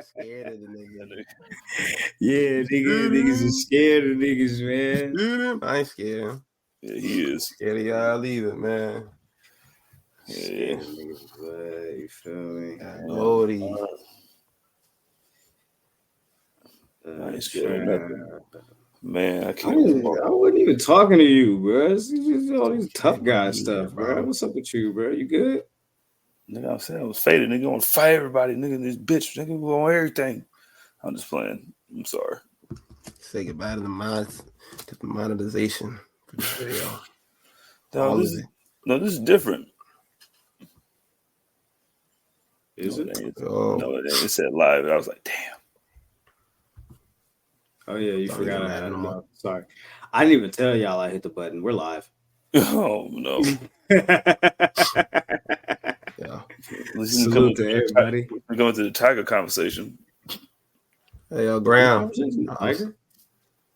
Scared of the nigga. Yeah, niggas is scared of niggas, man. I ain't scared. Yeah, he is. Scared of y'all either, man. Scared of niggas, but you feel me? Odie. I ain't scared of nothing. Man, I can't. I wasn't even talking to you, bro. It's just all these tough guy stuff, bro. What's up with you, bro? You good? Nigga, I'm saying I was faded. Nigga, want to fight everybody. Nigga, this bitch. Nigga, on everything. I'm just playing. I'm sorry. Say goodbye to the monetization for this video. This is different. Is it? No, it said live. I was like, damn. Oh yeah, you forgot I had them up. Sorry, I didn't even tell y'all I hit the button. We're live. Oh no! Yeah. Salute to everybody. We're going to the Tiger conversation. Hey, yo, Graham.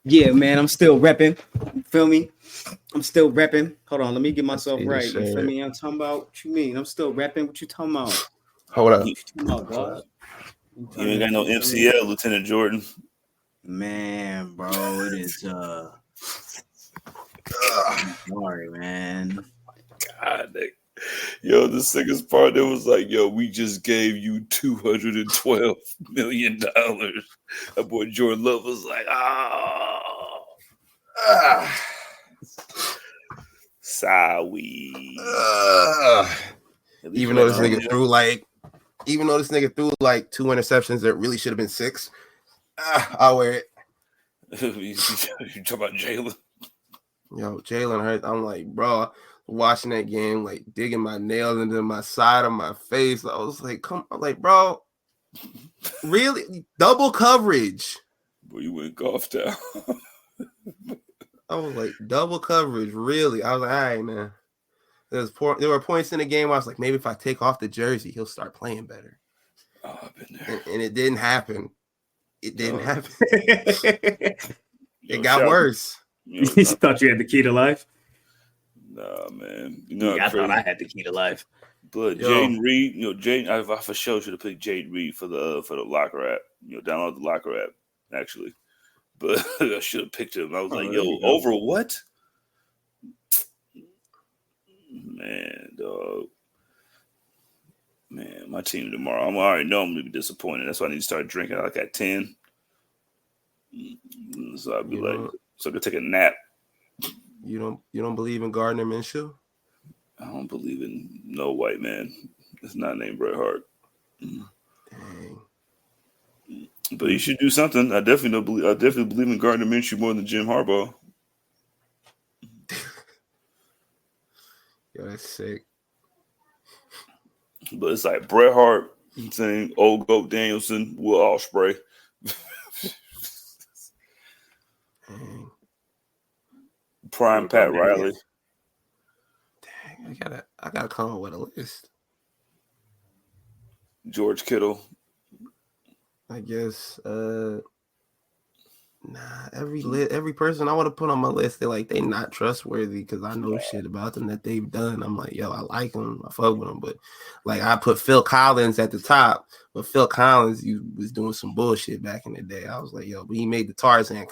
Yeah, man, I'm still repping. Feel me? I'm still repping. Hold on, let me get myself right. You feel me? I'm talking about what you mean. I'm still repping. What you talking about? Hold up. You ain't got no MCL, Lieutenant Jordan. Man, bro, it is sorry, man. God, yo, the sickest part, it was like, yo, we just gave you $212 million. That boy Jordan Love was like, sorry. Even though this nigga threw like 2 interceptions that really should have been 6. I'll wear it. You talk about Jalen? Yo, Jalen hurt. I'm like, bro, watching that game, like digging my nails into my side of my face. I was like, I'm like, bro, really? Double coverage. Boy, you went golf down. I was like, double coverage, really? I was like, all right, man. There were points in the game where I was like, maybe if I take off the jersey, he'll start playing better. Oh, I've been there. And it didn't happen. It didn't happen. It got worse. You thought you had the key to life? Nah, man. I thought I had the key to life. But Jaden Reed, Jaden, I for sure should have picked Jaden Reed for the locker app. Download the locker app, actually. But I should have picked him. I was like, yo, over what? Man, dog. Man, my team tomorrow. I already know I'm gonna be disappointed. That's why I need to start drinking like at 10. So I'll be so I can take a nap. You don't believe in Gardner Minshew? I don't believe in no white man. It's not named Bret Hart. Dang. But he should do something. I definitely believe in Gardner Minshew more than Jim Harbaugh. Yo, that's sick. But it's like Bret Hart saying Old Goat Danielson, we'll all spray. Prime Pat Riley. Dang, I gotta come up with a list. George Kittle. I guess every person I want to put on my list, they not trustworthy because I know shit about them that they've done. I'm like, yo, I like them, I fuck with them, but like I put Phil Collins at the top, but Phil Collins was doing some bullshit back in the day. I was like, yo, but he made the Tarzan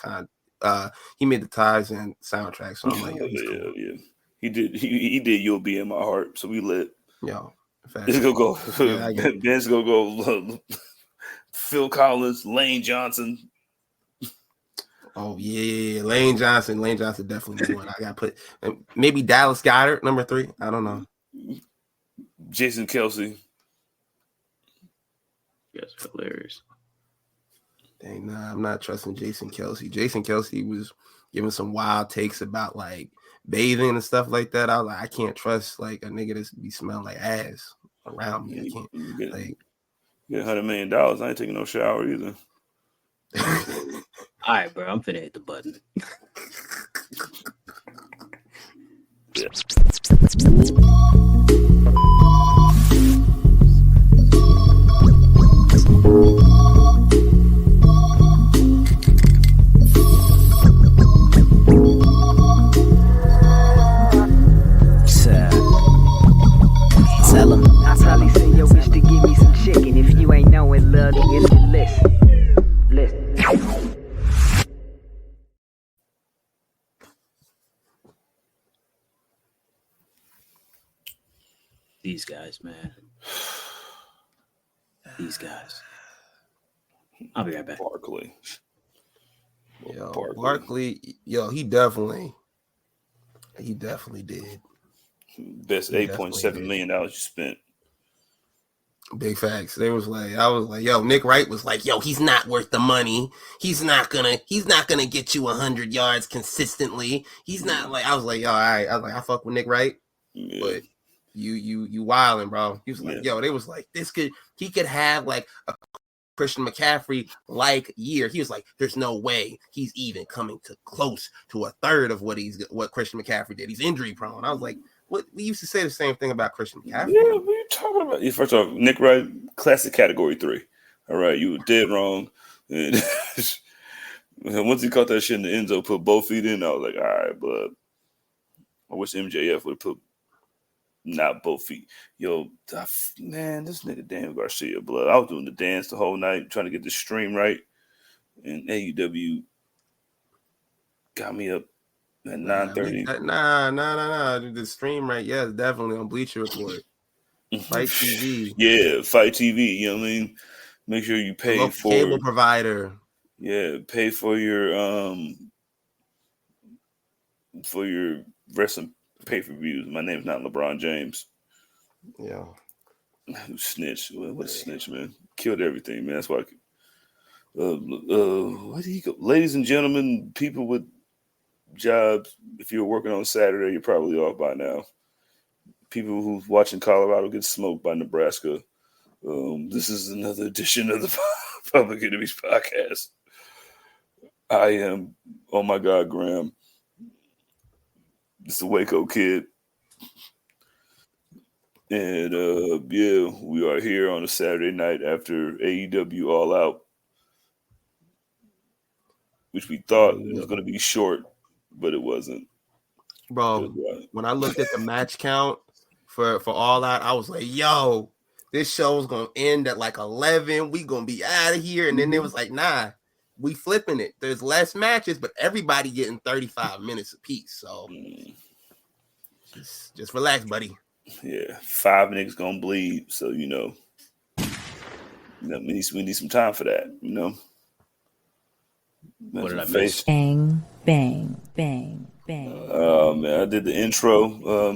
soundtrack, so I'm like, yo, he's cool. Yeah. He did. You'll be in my heart, so we lit. Yo, it's gonna go. Ben's gonna go. Phil Collins, Lane Johnson. Oh yeah, Lane Johnson. Lane Johnson definitely one. I got to put maybe Dallas Goedert number 3. I don't know. Jason Kelsey. That's hilarious. Dang, nah, I'm not trusting Jason Kelsey. Jason Kelsey was giving some wild takes about like bathing and stuff like that. I was like, I can't trust like a nigga that's be smelling like ass around me. I can't. Get $100 million. I ain't taking no shower either. All right, bro. I'm finna hit the button. Tell him. I probably say, yo, bitch, to give me some chicken. If you ain't knowing, love, These guys, man. These guys. I'll be right back. Barkley. Barkley, he definitely did. Best $8.7 million you spent. Big facts. I was like, Nick Wright was like, he's not worth the money. He's not gonna get you 100 yards consistently. He's not like, I was like, all right. I was like, I fuck with Nick Wright, but you wilding, bro. He was like, they was like, he could have like a Christian McCaffrey like year. He was like, there's no way he's even coming to close to a third of what Christian McCaffrey did. He's injury prone. I was like, what? We used to say the same thing about Christian McCaffrey. Yeah, what are you talking about? First off, Nick Wright, classic category 3. All right, you were dead wrong. And once he caught that shit in the end zone, put both feet in, I was like, all right, but I wish MJF would have put not both feet. Man, this nigga Dan Garcia, blood. I was doing the dance the whole night, trying to get the stream right. And AEW got me up at 9:30. Nah. The stream right, it's definitely on Bleacher Report. Fight TV. Yeah, Fight TV. You know what I mean? Make sure you pay for cable provider. Yeah, pay for your wrestling pay-per-views. My name's not LeBron James. Yeah. Who snitch? What a snitch, man. Killed everything, man. That's why where did he go? Ladies and gentlemen, people with jobs, if you're working on Saturday, you're probably off by now. People who's watching Colorado get smoked by Nebraska. This is another edition of the Public Enemies Podcast. I am, oh my God, Graham. It's a Waco kid. And we are here on a Saturday night after AEW All Out, which we thought was going to be short, but it wasn't. Bro, when I looked at the match count for All Out, I was like, this show's going to end at like 11. We going to be out of here. And then it was like, nah, we flipping it. There's less matches, but everybody getting 35 minutes apiece. So just relax, buddy. Yeah, 5 niggas gonna bleed, so we need some time for that, What did I miss? Bang, bang, bang, bang. Oh man, I did the intro.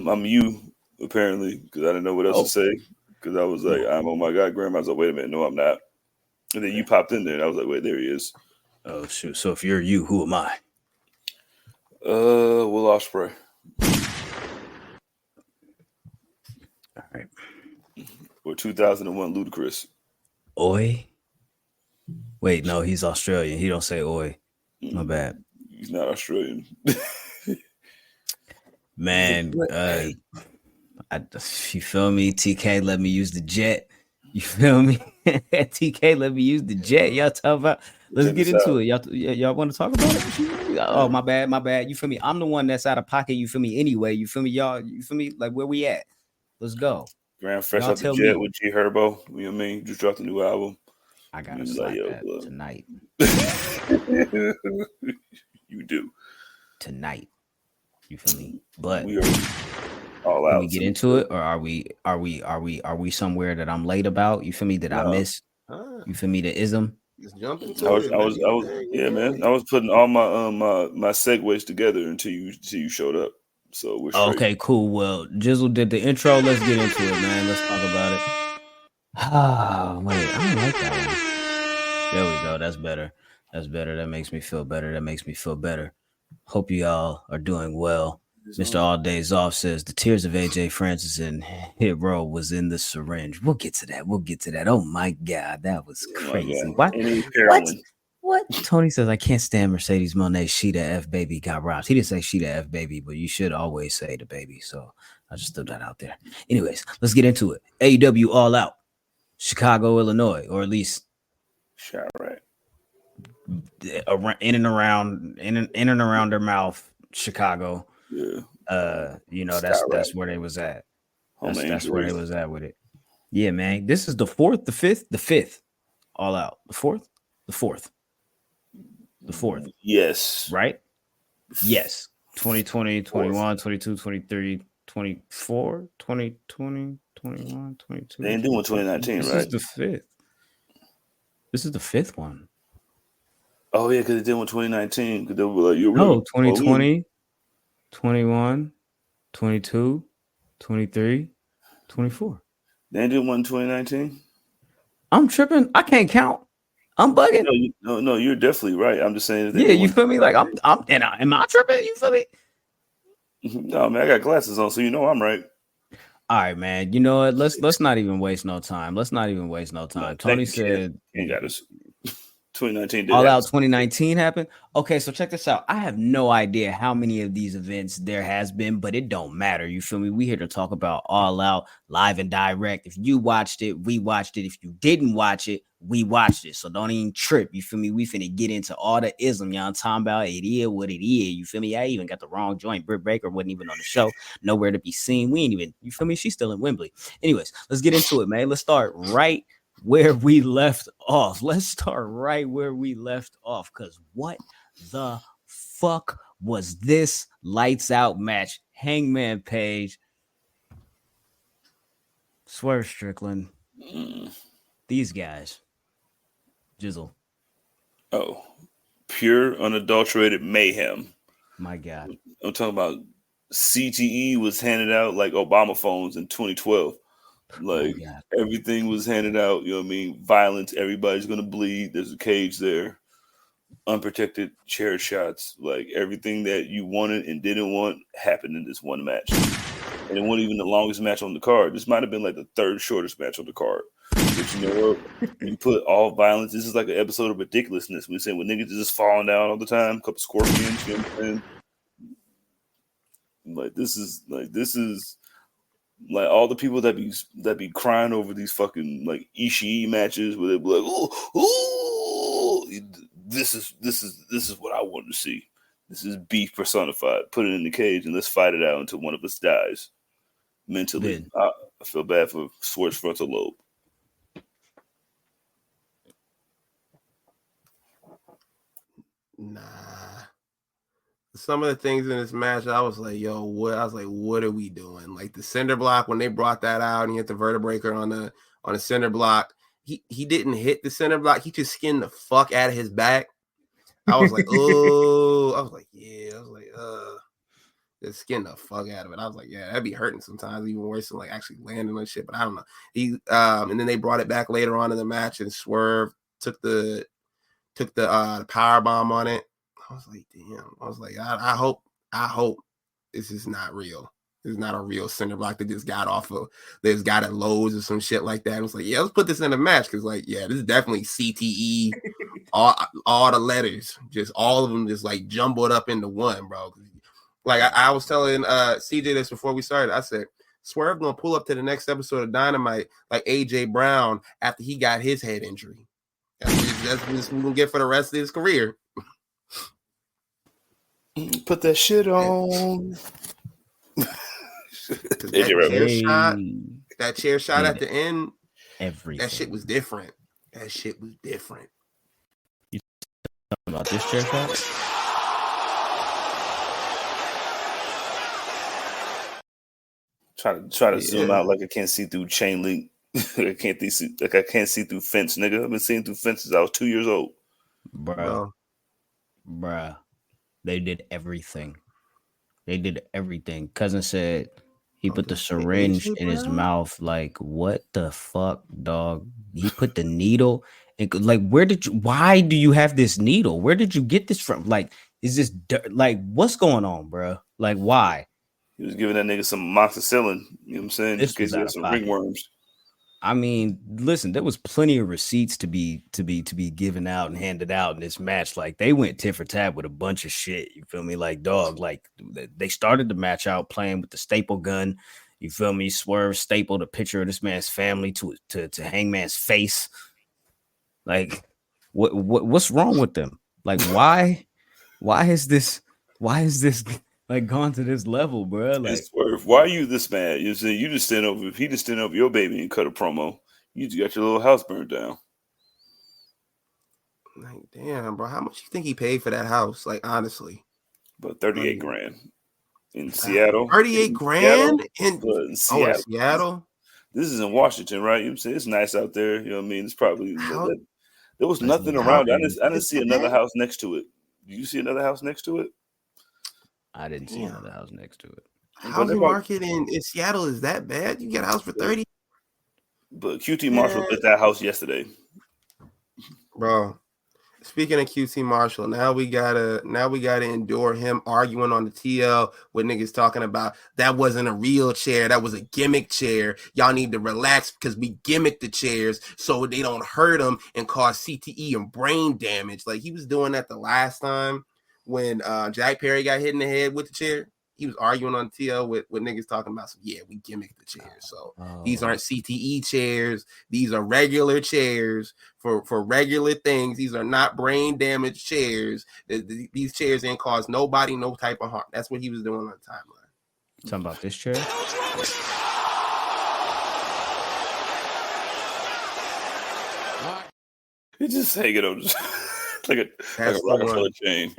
I'm you apparently because I didn't know what else to say because I was like, I'm oh my God, Grandma. I was like, wait a minute, no, I'm not. And then you popped in there, and I was like, wait, there he is. Oh shoot! So if you're you, who am I? Will Ospreay. All right. Or 2001 Ludacris. Oi. Wait, no, he's Australian. He don't say oi. My bad. He's not Australian. Man, you feel me? TK let me use the jet. You feel me? TK let me use the jet. Y'all talk about. Let's get into it. Y'all want to talk about it? Oh, my bad. You feel me? I'm the one that's out of pocket. You feel me? Anyway, you feel me? Y'all, you feel me? Like where we at? Let's go. Graham fresh off the jet with G Herbo. You know what I mean? Just dropped a new album. I gotta slap that tonight. You do tonight. You feel me? But we are all out. Can we get into it, or are we somewhere that I'm late about? You feel me? That I miss? You feel me? The ism. Just jump into it. I was man. I was putting all my my segues together until you showed up. So we're straight. Okay, cool. Well, Jizzle did the intro. Let's get into it, man. Let's talk about it. Oh, wait, I don't like that one. There we go. That's better. That makes me feel better. Hope you all are doing well. Mr. All Days Off says the tears of AJ Francis and Hit Row was in the syringe. We'll get to that. Oh my God, that was crazy. What? Tony says, I can't stand Mercedes Monet. She the F baby got robbed. He didn't say she the F baby, but you should always say the baby. So I just threw that out there. Anyways, let's get into it. AEW All Out, Chicago, Illinois, or at least Chirac. In and around their mouth, Chicago. Yeah. That's where they was at. That's where they was at with it. Yeah, man. This is the fifth All Out? The fourth. Yes. Right? Yes. 2020, 21, 22, 23, 24, 2020, 21, 22. They ain't doing 2019, This right? is the fifth. This is the fifth one. Oh, yeah, because they did one 2019. Because they were like, you're No, 2020, 21, 22, 23, 24. They ain't doing one 2019? I'm tripping. I can't count. I'm bugging. No, you're definitely right. I'm just saying. Yeah, you feel me? Like I'm am I tripping? You feel me? No, man, I got glasses on, so you know I'm right. All right, man. You know what? Let's not even waste no time. No, Tony said you got us. 2019 did All happen. Out 2019 happened. Okay, so check this out. I have no idea how many of these events there has been, but it don't matter. You feel me? We here to talk about All Out live and direct. If you watched it, we watched it. If you didn't watch it, we watched it. So don't even trip. You feel me? We finna get into all the ism. Y'all talking about it is what it is. You feel me? I even got the wrong joint. Britt Baker wasn't even on the show. Nowhere to be seen. We ain't even, you feel me? She's still in Wembley. Anyways, let's get into it, man. Let's start right where we left off. Let's start right where we left off. Because what the fuck was this lights out match? Hangman Page, Swerve Strickland, these guys. Jizzle. Oh, pure unadulterated mayhem. My God. I'm talking about CTE was handed out like Obama phones in 2012. Like everything was handed out, you know what I mean? Violence, everybody's gonna bleed. There's a cage there, unprotected chair shots, like everything that you wanted and didn't want happened in this one match. And it wasn't even the longest match on the card. This might have been like the third shortest match on the card. But you know what? You put all violence. This is like an episode of ridiculousness. We saying when niggas just falling down all the time, a couple scorpions, you know what I'm saying? This is like all the people that be crying over these fucking like Ishii matches where they be like, ooh, this is what I want to see. This is beef personified. Put it in the cage and let's fight it out until one of us dies. Mentally, I feel bad for Swerve's frontal lobe. Nah. Some of the things in this match, I was like, yo, what? I was like, what are we doing? Like the cinder block, when they brought that out and he hit the vertebraker on the cinder block, he didn't hit the cinder block. He just skinned the fuck out of his back. I was like, oh, I was like, yeah. I was like, just skin the fuck out of it. I was like, yeah, that'd be hurting sometimes, even worse than like actually landing on shit. But I don't know. And then they brought it back later on in the match, and Swerve took the power bomb on it. I was like, damn. I was like, I hope this is not real. This is not a real cinder block that just got off of. There's got at Lowe's or some shit like that. I was like, yeah, let's put this in a match because, like, yeah, this is definitely CTE. all the letters, just all of them, just like jumbled up into one, bro. Like I was telling CJ this before we started. I said, Swerve gonna pull up to the next episode of Dynamite like AJ Brown after he got his head injury. That's what we're gonna get for the rest of his career. Put that shit on. that chair shot at the end, everything. That shit was different. You talking about this chair shot? Try to zoom out like I can't see through chain link. I can't see through fence, nigga. I've been seeing through fences since I was 2 years old. Bruh. They did everything. Cousin said he put the syringe in his mouth. Like, what the fuck, dog? He put the needle in, like, why do you have this needle? Where did you get this from? Like, is this like, what's going on, bro? Like, why? He was giving that nigga some amoxicillin. You know what I'm saying? This in case he had some ringworms. I mean, listen, there was plenty of receipts to be given out and handed out in this match. Like, they went tit for tat with a bunch of shit. You feel me? Like, dog, like they started the match out playing with the staple gun. You feel me? Swerve stapled a picture of this man's family to Hangman's face. Like, what's wrong with them? Like, why is this like gone to this level, bro? Like, Swerve, why are you this mad? You see, he just stand over your baby and cut a promo. You just got your little house burned down. Like, damn, bro, how much you think he paid for that house? Like, honestly, But 38 grand in Seattle. 38 grand in in Seattle. Seattle. This is in Washington, right? You know what I'm saying? It's nice out there. You know what I mean? It's probably there was nothing around. I didn't see another house next to it. Do you see another house next to it? I didn't see another house next to it. Housing market in Seattle is that bad? You get a house for 30? But QT Marshall at that house yesterday. Bro, speaking of QT Marshall, now we gotta endure him arguing on the TL with niggas talking about that wasn't a real chair, that was a gimmick chair. Y'all need to relax because we gimmick the chairs so they don't hurt them and cause CTE and brain damage. Like he was doing that the last time when Jack Perry got hit in the head with the chair. He was arguing on TL with niggas talking about some, we gimmick the chairs. So these aren't CTE chairs. These are regular chairs for regular things. These are not brain damage chairs. These chairs ain't cause nobody no type of harm. That's what he was doing on the timeline. Talking about this chair? It's just hanging on. like a Rockefeller chain.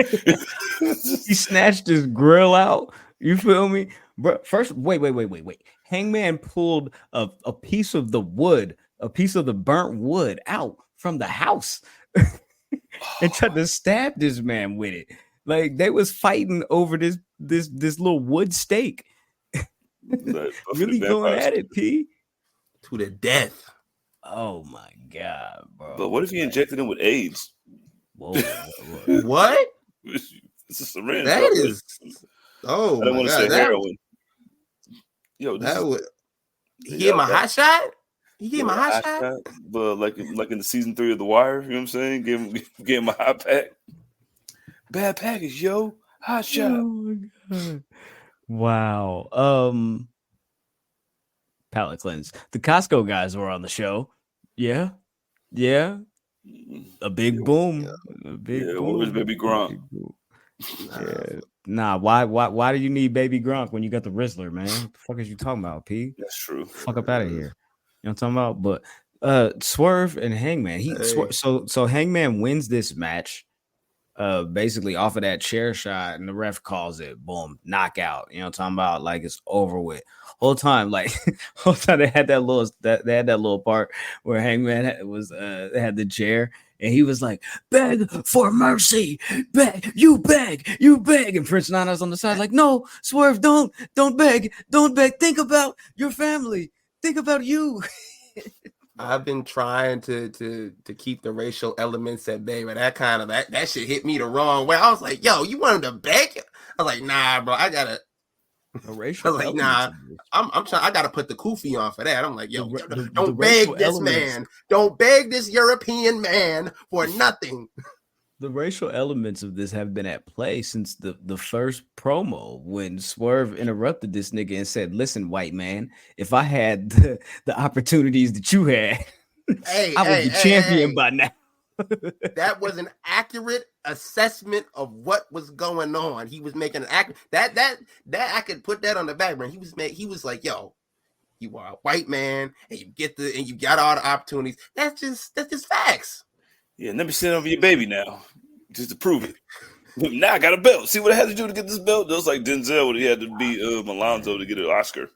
He snatched his grill out. You feel me? But first, wait. Hangman pulled a piece of the wood, a piece of the burnt wood out from the house and tried to stab this man with it. Like they was fighting over this little wood stake. Really going at it, P. To the death. Oh my God, bro. But what if he injected him with AIDS? Whoa. What? It's a syringe. That is. Oh, I don't want to say heroin. Yo, he gave him a hot shot. He gave him a hot shot. But like in the season 3 of The Wire, you know what I'm saying? Gave him a hot pack. Bad package, yo. Hot shot. Oh my God. Wow. Palate cleanse. The Costco guys were on the show. Yeah. A big boom. A big boom. Where's Baby Gronk? Yeah. Nah, why do you need Baby Gronk when you got the Rizzler, man? What the fuck is you talking about, P? That's true. Fuck up out of here. You know what I'm talking about? But Swerve and Hangman. So Hangman wins this match basically off of that chair shot, and the ref calls it boom, knockout. You know what I'm talking about? Like it's over with. Whole time they had that little part where Hangman was they had the chair. And he was like, beg for mercy, beg, and Prince Nana's on the side like, no, Swerve, don't beg, think about your family, think about you. I've been trying to keep the racial elements at bay, but that shit hit me the wrong way. I was like, yo, you want him to beg? I was like, nah, bro, I gotta. A racial. I was like, nah, I'm trying. I gotta put the kufi on for that. I'm like, yo, don't beg this man. Don't beg this European man for nothing. The racial elements of this have been at play since the first promo when Swerve interrupted this nigga and said, "Listen, white man, if I had the opportunities that you had, I would be champion by now." That was an accurate assessment of what was going on. He was making an accurate that I could put that on the back burner. He was like, yo, you are a white man and you got all the opportunities. That's just facts. Yeah, let me sit over your baby now, just to prove it. Now I got a belt. See what I had to do to get this belt? That was like Denzel when he had to beat Alonzo to get an Oscar.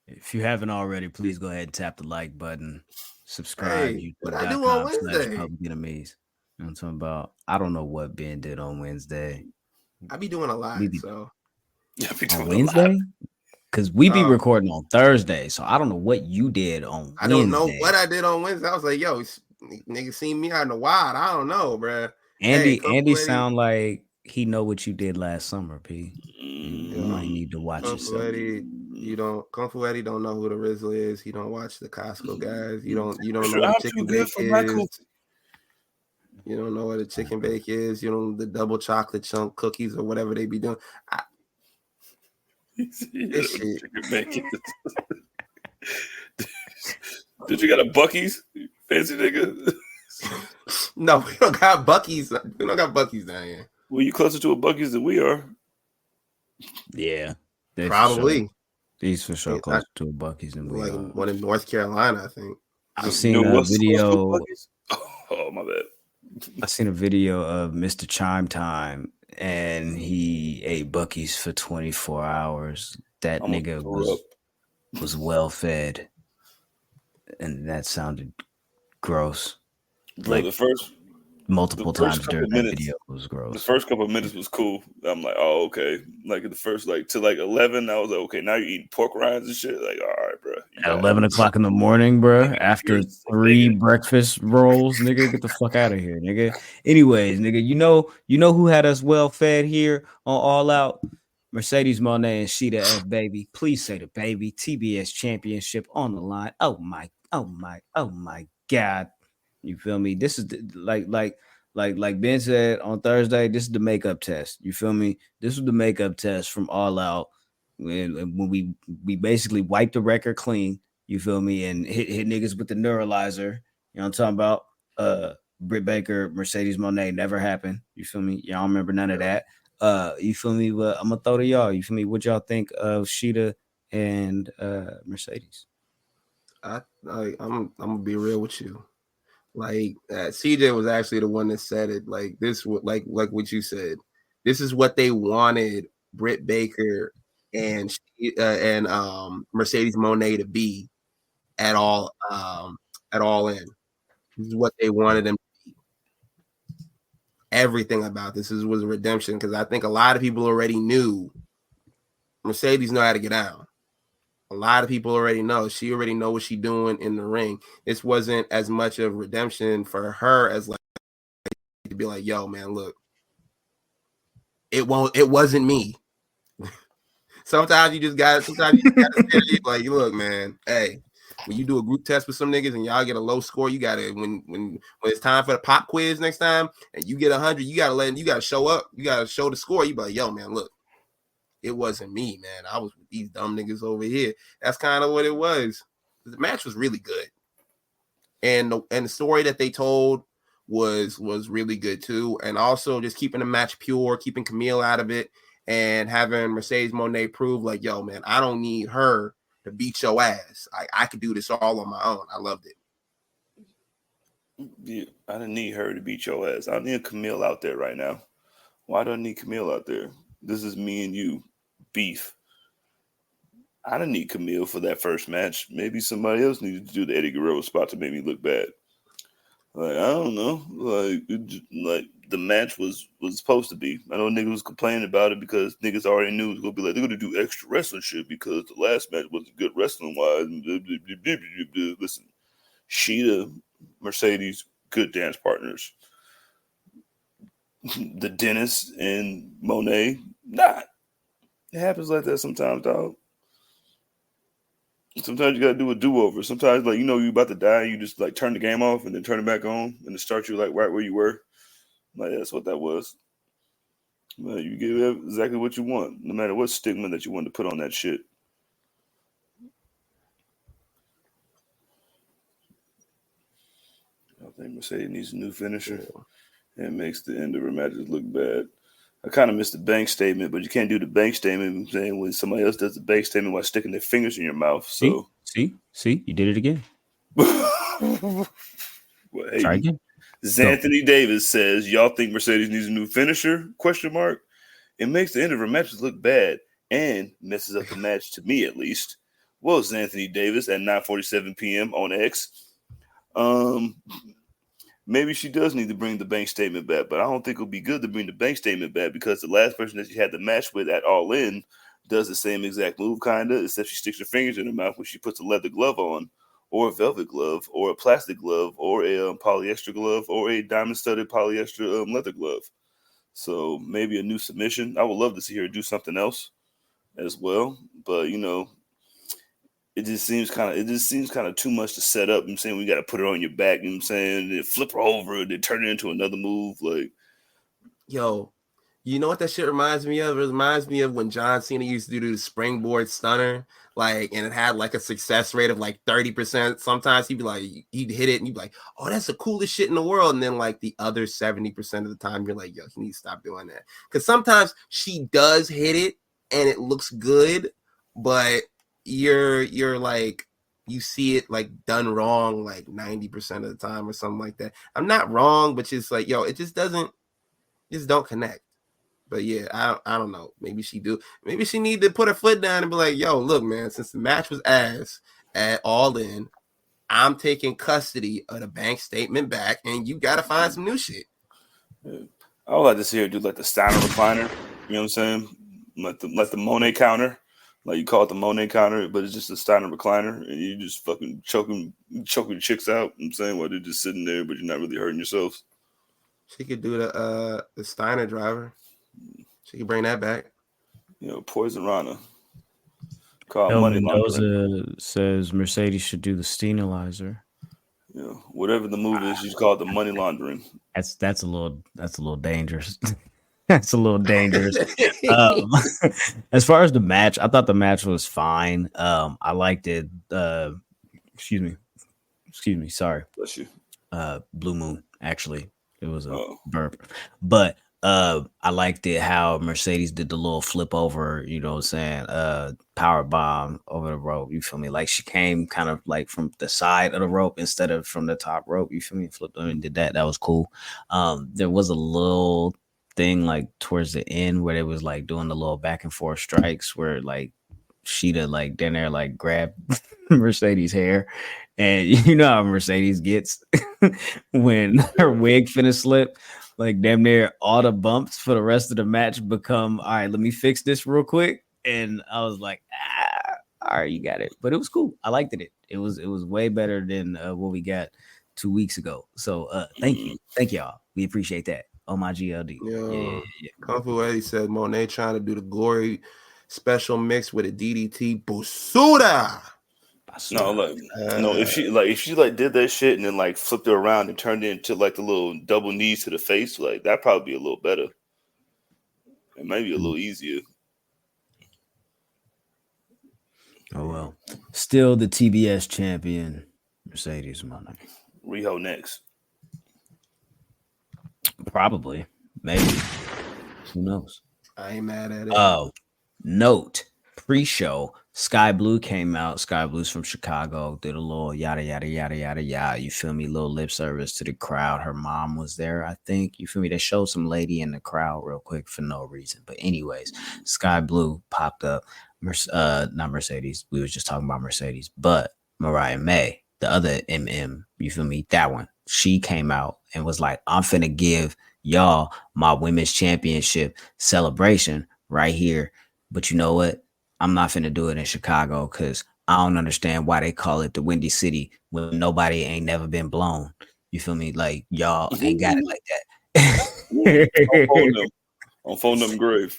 If you haven't already, please go ahead and tap the like button. Subscribe. What I do on Wednesday? Public Enemies. You know what I'm talking about? I don't know what Ben did on Wednesday. I be doing a lot. So on Wednesday? Because we be recording on Thursday, so I don't know what you did on Wednesday. I don't know what I did on Wednesday. I was like, yo, niggas seen me out in the wild. I don't know, bro. Andy sound like he know what you did last summer, P. You might need to watch yourself. Kung Eddie don't know who the Rizzler is. He don't watch the Costco guys. You don't know what chicken bake is. You don't know what a chicken bake is. You don't know the double chocolate chunk cookies or whatever they be doing. This shit. Did you got a Buc-ee's? Fancy nigga? No, we don't got Buc-ee's. We don't got Buc-ee's down here. Well, you closer to a Buc-ee's than we are. Yeah. Probably. He's for sure closer to a Buc-ee's than we are. One in North Carolina, I think. I've You know seen a what's cool video. Buc-ee's? Oh, my bad. I seen a video of Mr. Chime Time, and he ate Buc-ee's for 24 hours. That I'm gonna nigga throw up. was well fed, and that sounded gross. Bro, Like multiple the first times couple during that minutes, video was the gross. first couple of minutes was cool. I'm like, oh, okay. Like the first, like to like 11, I was like, okay, now you're eating pork rinds and shit. Like, all right, bro. At 11 o'clock in the morning, bro, after You're 3 nigga. breakfast rolls, nigga, get the fuck out of here, nigga. Anyways, nigga, you know who had us well fed here on All Out? Mercedes Moné and Sheeta F. Baby. Please say the baby. TBS championship on the line. Oh my God. You feel me? This is like Ben said on Thursday. This is the makeup test. You feel me? This was the makeup test from All Out when we basically wiped the record clean. You feel me? And hit niggas with the neuralizer. You know what I'm talking about? Britt Baker, Mercedes Moné never happened. You feel me? Y'all remember none of that. You feel me? But I'm gonna throw to y'all. You feel me? What y'all think of Sheeta and Mercedes? I'm gonna be real with you. Like CJ was actually the one that said it. Like this, like what you said. This is what they wanted Britt Baker and Mercedes Moné to be at all in. This is what they wanted them. Everything about this was a redemption because I think a lot of people already knew Mercedes know how to get down. A lot of people already know. She already know what she's doing in the ring. This wasn't as much of redemption for her as like to be like, yo, man, look, it wasn't me. Sometimes you just gotta say it, like, look, man, hey, when you do a group test with some niggas and y'all get a low score, you gotta when it's time for the pop quiz next time and you get 100, you gotta show up, you gotta show the score. You be like, yo, man, look, it wasn't me, man. I was with these dumb niggas over here. That's kind of what it was. The match was really good, and the story that they told was really good too. And also just keeping the match pure, keeping Camille out of it, and having Mercedes Moné prove like, yo, man, I don't need her to beat your ass. I could do this all on my own. I loved it. Yeah, I didn't need her to beat your ass. I need Camille out there right now. Why do I need Camille out there? This is me and you. Beef. I didn't need Camille for that first match. Maybe somebody else needed to do the Eddie Guerrero spot to make me look bad. Like, I don't know. Like the match was supposed to be. I know niggas was complaining about it because niggas already knew it was gonna be like they're gonna do extra wrestling shit because the last match wasn't good wrestling wise. Listen, Sheeta, Mercedes, good dance partners. The Dennis and Monet, not. It happens like that sometimes, dog. Sometimes you gotta do a do-over. Sometimes, like, you know, you about to die, and you just like turn the game off and then turn it back on, and then start you like right where you were. Like that's what that was. Well, you get exactly what you want, no matter what stigma that you want to put on that shit. I think Mercedes needs a new finisher. It makes the end of her matches look bad. I kind of missed the bank statement, but you can't do the bank statement. I'm saying when somebody else does the bank statement while sticking their fingers in your mouth. So See, you did it again. well, hey, Try again. Anthony Davis says, "Y'all think Mercedes needs a new finisher?" Question mark. It makes the end of her matches look bad and messes up the match to me at least. Well, Anthony Davis at 9:47 p.m. on X. Maybe she does need to bring the bank statement back, but I don't think it'll be good to bring the bank statement back because the last person that she had the match with at All In does the same exact move, kind of, except she sticks her fingers in her mouth when she puts a leather glove on, or a velvet glove, or a plastic glove, or a polyester glove, or a diamond-studded polyester leather glove. So maybe a new submission. I would love to see her do something else as well, but you know, it just seems kind of too much to set up. I'm saying we got to put her on your back. You know what I'm saying, then flip her over, then turn it into another move. Like, Yo, you know what that shit reminds me of? It reminds me of when John Cena used to do the springboard stunner, like, and it had like a success rate of like 30%. Sometimes he'd be like, he'd hit it and you'd be like, oh, that's the coolest shit in the world. And then like the other 70% of the time, you're like, yo, you need to stop doing that. Because sometimes she does hit it and it looks good, but you're like, you see it like done wrong like 90% of the time or something like that. I'm not wrong, but just like, yo, it just don't connect. But yeah, I don't know. Maybe she do. Maybe she need to put her foot down and be like, yo, look, man, since the match was ass at All In, I'm taking custody of the bank statement back, and you got to find some new shit. Yeah. I would like to see her do like the Steiner recliner. You know what I'm saying? Like the Monet counter. Like you call it the Monet counter, but it's just a Steiner recliner, and you just fucking choking chicks out. I'm saying, while they're just sitting there, but you're not really hurting yourself. She could do the Steiner driver. She could bring that back. You know, Poison Rana. Called El money laundering. Mendoza says Mercedes should do the Stenalizer. You know, whatever the move is, she's called the money laundering. That's a little dangerous. That's a little dangerous. As far as the match, I thought the match was fine. I liked it. Excuse me. Sorry. Bless you. Blue Moon. Actually, it was a burp, but I liked it how Mercedes did the little flip over. You know what I'm saying? Power bomb over the rope. You feel me? Like she came kind of like from the side of the rope instead of from the top rope. You feel me? Flipped over and did that. That was cool. There was a little thing like towards the end where they was like doing the little back and forth strikes where like Sheeta like down there like grabbed Mercedes hair, and you know how Mercedes gets when her wig finna slip, like damn near all the bumps for the rest of the match become all right, let me fix this real quick. And I was like, all right, you got it. But it was cool. I liked it. It was way better than what we got 2 weeks ago. So thank y'all. We appreciate that. Oh my GLD. Yeah. Kung Fu Eddie said Monet trying to do the glory special mix with a DDT Busuda. No, like no, if she did that shit and then like flipped it around and turned it into like the little double knees to the face, like that'd probably be a little better. And maybe a little easier. Oh well. Still the TBS champion, Mercedes Moné. Riho next. Probably. Maybe. Who knows? I ain't mad at it. Oh, note pre-show. Sky Blue came out. Sky Blue's from Chicago. Did a little yada yada yada yada yada. You feel me? Little lip service to the crowd. Her mom was there, I think. You feel me? They showed some lady in the crowd real quick for no reason. But anyways, Sky Blue popped up. Not Mercedes. We was just talking about Mercedes, but Mariah May, the other MM. You feel me? That one. She came out and was like, I'm finna give y'all my women's championship celebration right here. But you know what? I'm not finna do it in Chicago because I don't understand why they call it the Windy City when nobody ain't never been blown. You feel me? Like y'all ain't got it like that. On phone them grave.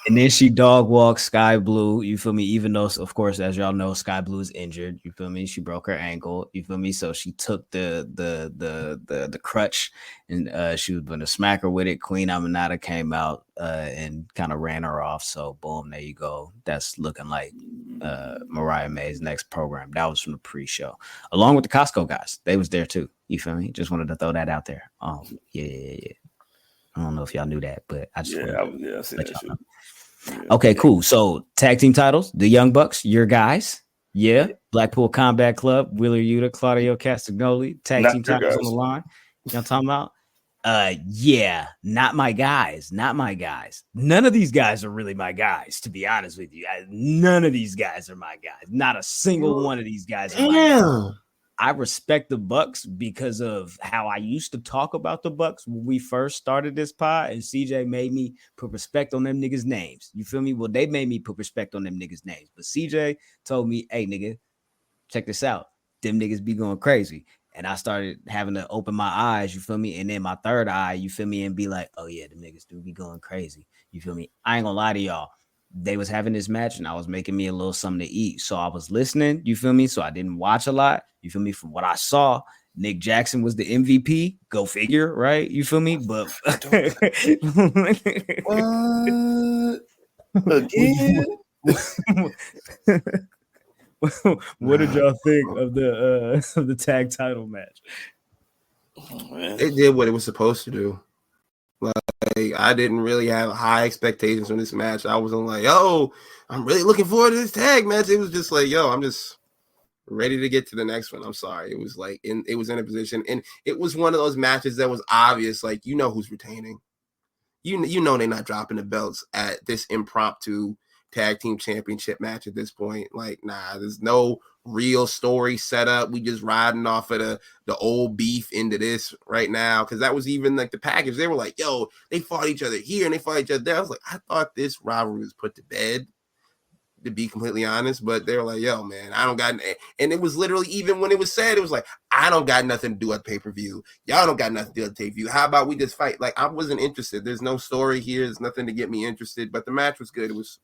And then she dog walked Sky Blue. You feel me? Even though, of course, as y'all know, Sky Blue is injured. You feel me? She broke her ankle. You feel me? So she took the crutch and she was going to smack her with it. Queen Aminata came out and kind of ran her off. So boom, there you go. That's looking like Mariah May's next program. That was from the pre-show, along with the Costco guys. They was there too. You feel me? Just wanted to throw that out there. Yeah. I don't know if y'all knew that, but I just I see that shit. Okay, cool. So tag team titles, the Young Bucks, your guys. Yeah. Blackpool Combat Club, Wheeler Yuta, Claudio Castagnoli, tag team titles on the line. You know what I'm talking about? Yeah, not my guys. None of these guys are really my guys, to be honest with you. None of these guys are my guys. Not a single one of these guys are my guys. I respect the Bucks because of how I used to talk about the Bucks when we first started this pod, and CJ made me put respect on them niggas' names. You feel me? Well, they made me put respect on them niggas' names, but CJ told me, "Hey, nigga, check this out. Them niggas be going crazy." And I started having to open my eyes, you feel me? And then my third eye, you feel me? And be like, "Oh yeah, the niggas do be going crazy." You feel me? I ain't gonna lie to y'all. They was having this match and I was making me a little something to eat. So I was listening, you feel me? So I didn't watch a lot. You feel me? From what I saw, Nick Jackson was the MVP. Go figure, right? You feel me? But what? Again? What did y'all think of the tag title match? Oh, man. It did what it was supposed to do. Like, I didn't really have high expectations from this match. I wasn't like, "Oh, I'm really looking forward to this tag match." It was just like, "Yo, I'm just ready to get to the next one. I'm sorry. It was like it was in a position, and it was one of those matches that was obvious. Like, you know who's retaining. You know they're not dropping the belts at this impromptu tag team championship match at this point. Like, nah, there's no real story set up. We just riding off of the old beef into this right now, because that was even like the package. They were like, yo, they fought each other here and they fought each other there. I was like, I thought this rivalry was put to bed, to be completely honest, but they were like, yo, man, I don't got, and it was literally, even when it was said, it was like, I don't got nothing to do at pay-per-view. Y'all don't got nothing to do at pay-per-view. How about we just fight? Like, I wasn't interested. There's no story here. There's nothing to get me interested, but the match was good. It was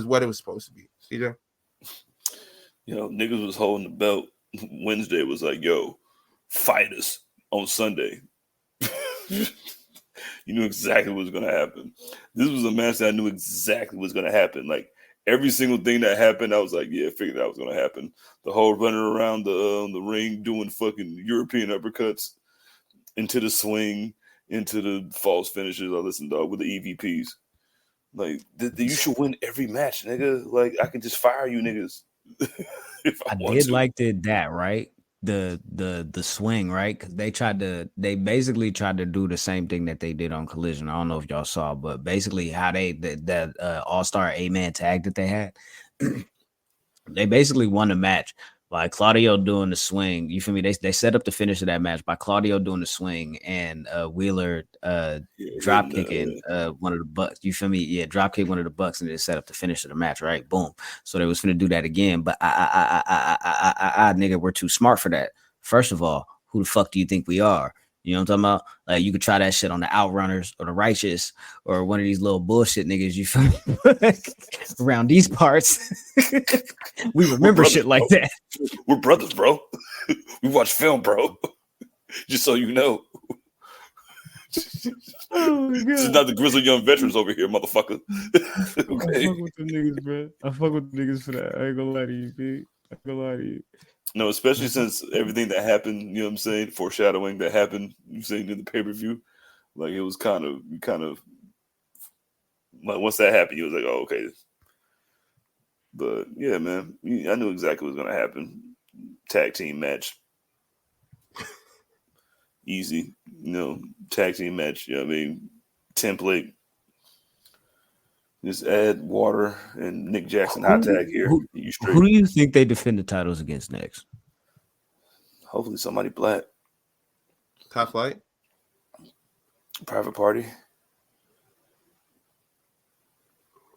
what it was supposed to be. CJ? You know, niggas was holding the belt. Wednesday was like, yo, fight us on Sunday. You knew exactly what was going to happen. This was a match that I knew exactly what was going to happen. Like, every single thing that happened, I was like, yeah, I figured that was going to happen. The whole running around the ring doing fucking European uppercuts into the swing, into the false finishes. I listened, dog, with the EVPs. Like, you should win every match, nigga. Like, I could just fire you niggas. If I did like that, right? The swing, right? Because they basically tried to do the same thing that they did on Collision. I don't know if y'all saw, but basically how that all-star 8-man tag that they had, they basically won the match by Claudio doing the swing. You feel me? They set up the finish of that match by Claudio doing the swing and Wheeler drop kicking one of the Bucks. You feel me? Yeah, drop kick one of the Bucks and they set up the finish of the match, right? Boom. So they was finna do that again, but I nigga, we're too smart for that. First of all, who the fuck do you think we are? You know what I'm talking about? Like, you could try that shit on the Outrunners or the Righteous or one of these little bullshit niggas, you feel me? Around these parts. We remember shit like that. We're brothers, bro. We watch film, bro. Just so you know. Oh my God. This is not the grizzled young veterans over here, motherfucker. Okay. I fuck with the niggas, bro. I fuck with the niggas for that. I ain't gonna lie to you, B. I ain't gonna lie to you. No, especially since everything that happened, you know what I'm saying, foreshadowing that happened, you saying in the pay-per-view, like, it was kind of like, once that happened, you was like, oh, okay. But yeah, man, I knew exactly what was gonna happen. Tag team match, easy, you know, tag team match. You know what I mean, template. Just add water and Nick Jackson hot tag here. Who do you think they defend the titles against next? Hopefully somebody black. Top Flight? Private Party.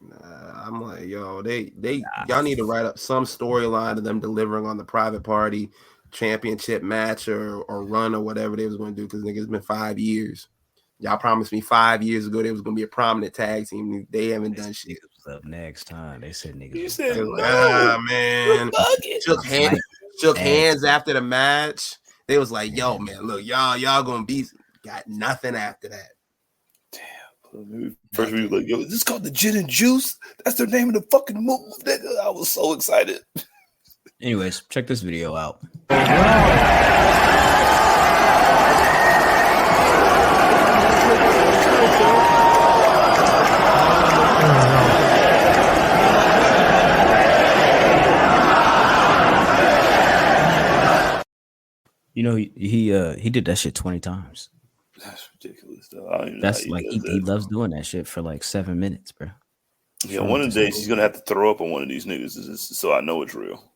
Nah, I'm like, yo, y'all need to write up some storyline of them delivering on the Private Party championship match or run or whatever they was going to do, because nigga, it's been 5 years. Y'all promised me 5 years ago there was gonna be a prominent tag team. They haven't done shit. Up next time, they said niggas. You said, man. Shook hands after the match. They was like, yo, man, look, y'all gonna be, got nothing after that. Damn. First we was like, yo, is this called the Gin and Juice? That's their name of the fucking move, nigga. I was so excited. Anyways, check this video out. You know, he did that shit 20 times. That's ridiculous, though. That's like he loves doing that shit for like 7 minutes, bro. Yeah, one of the days he's gonna have to throw up on one of these niggas, so I know it's real.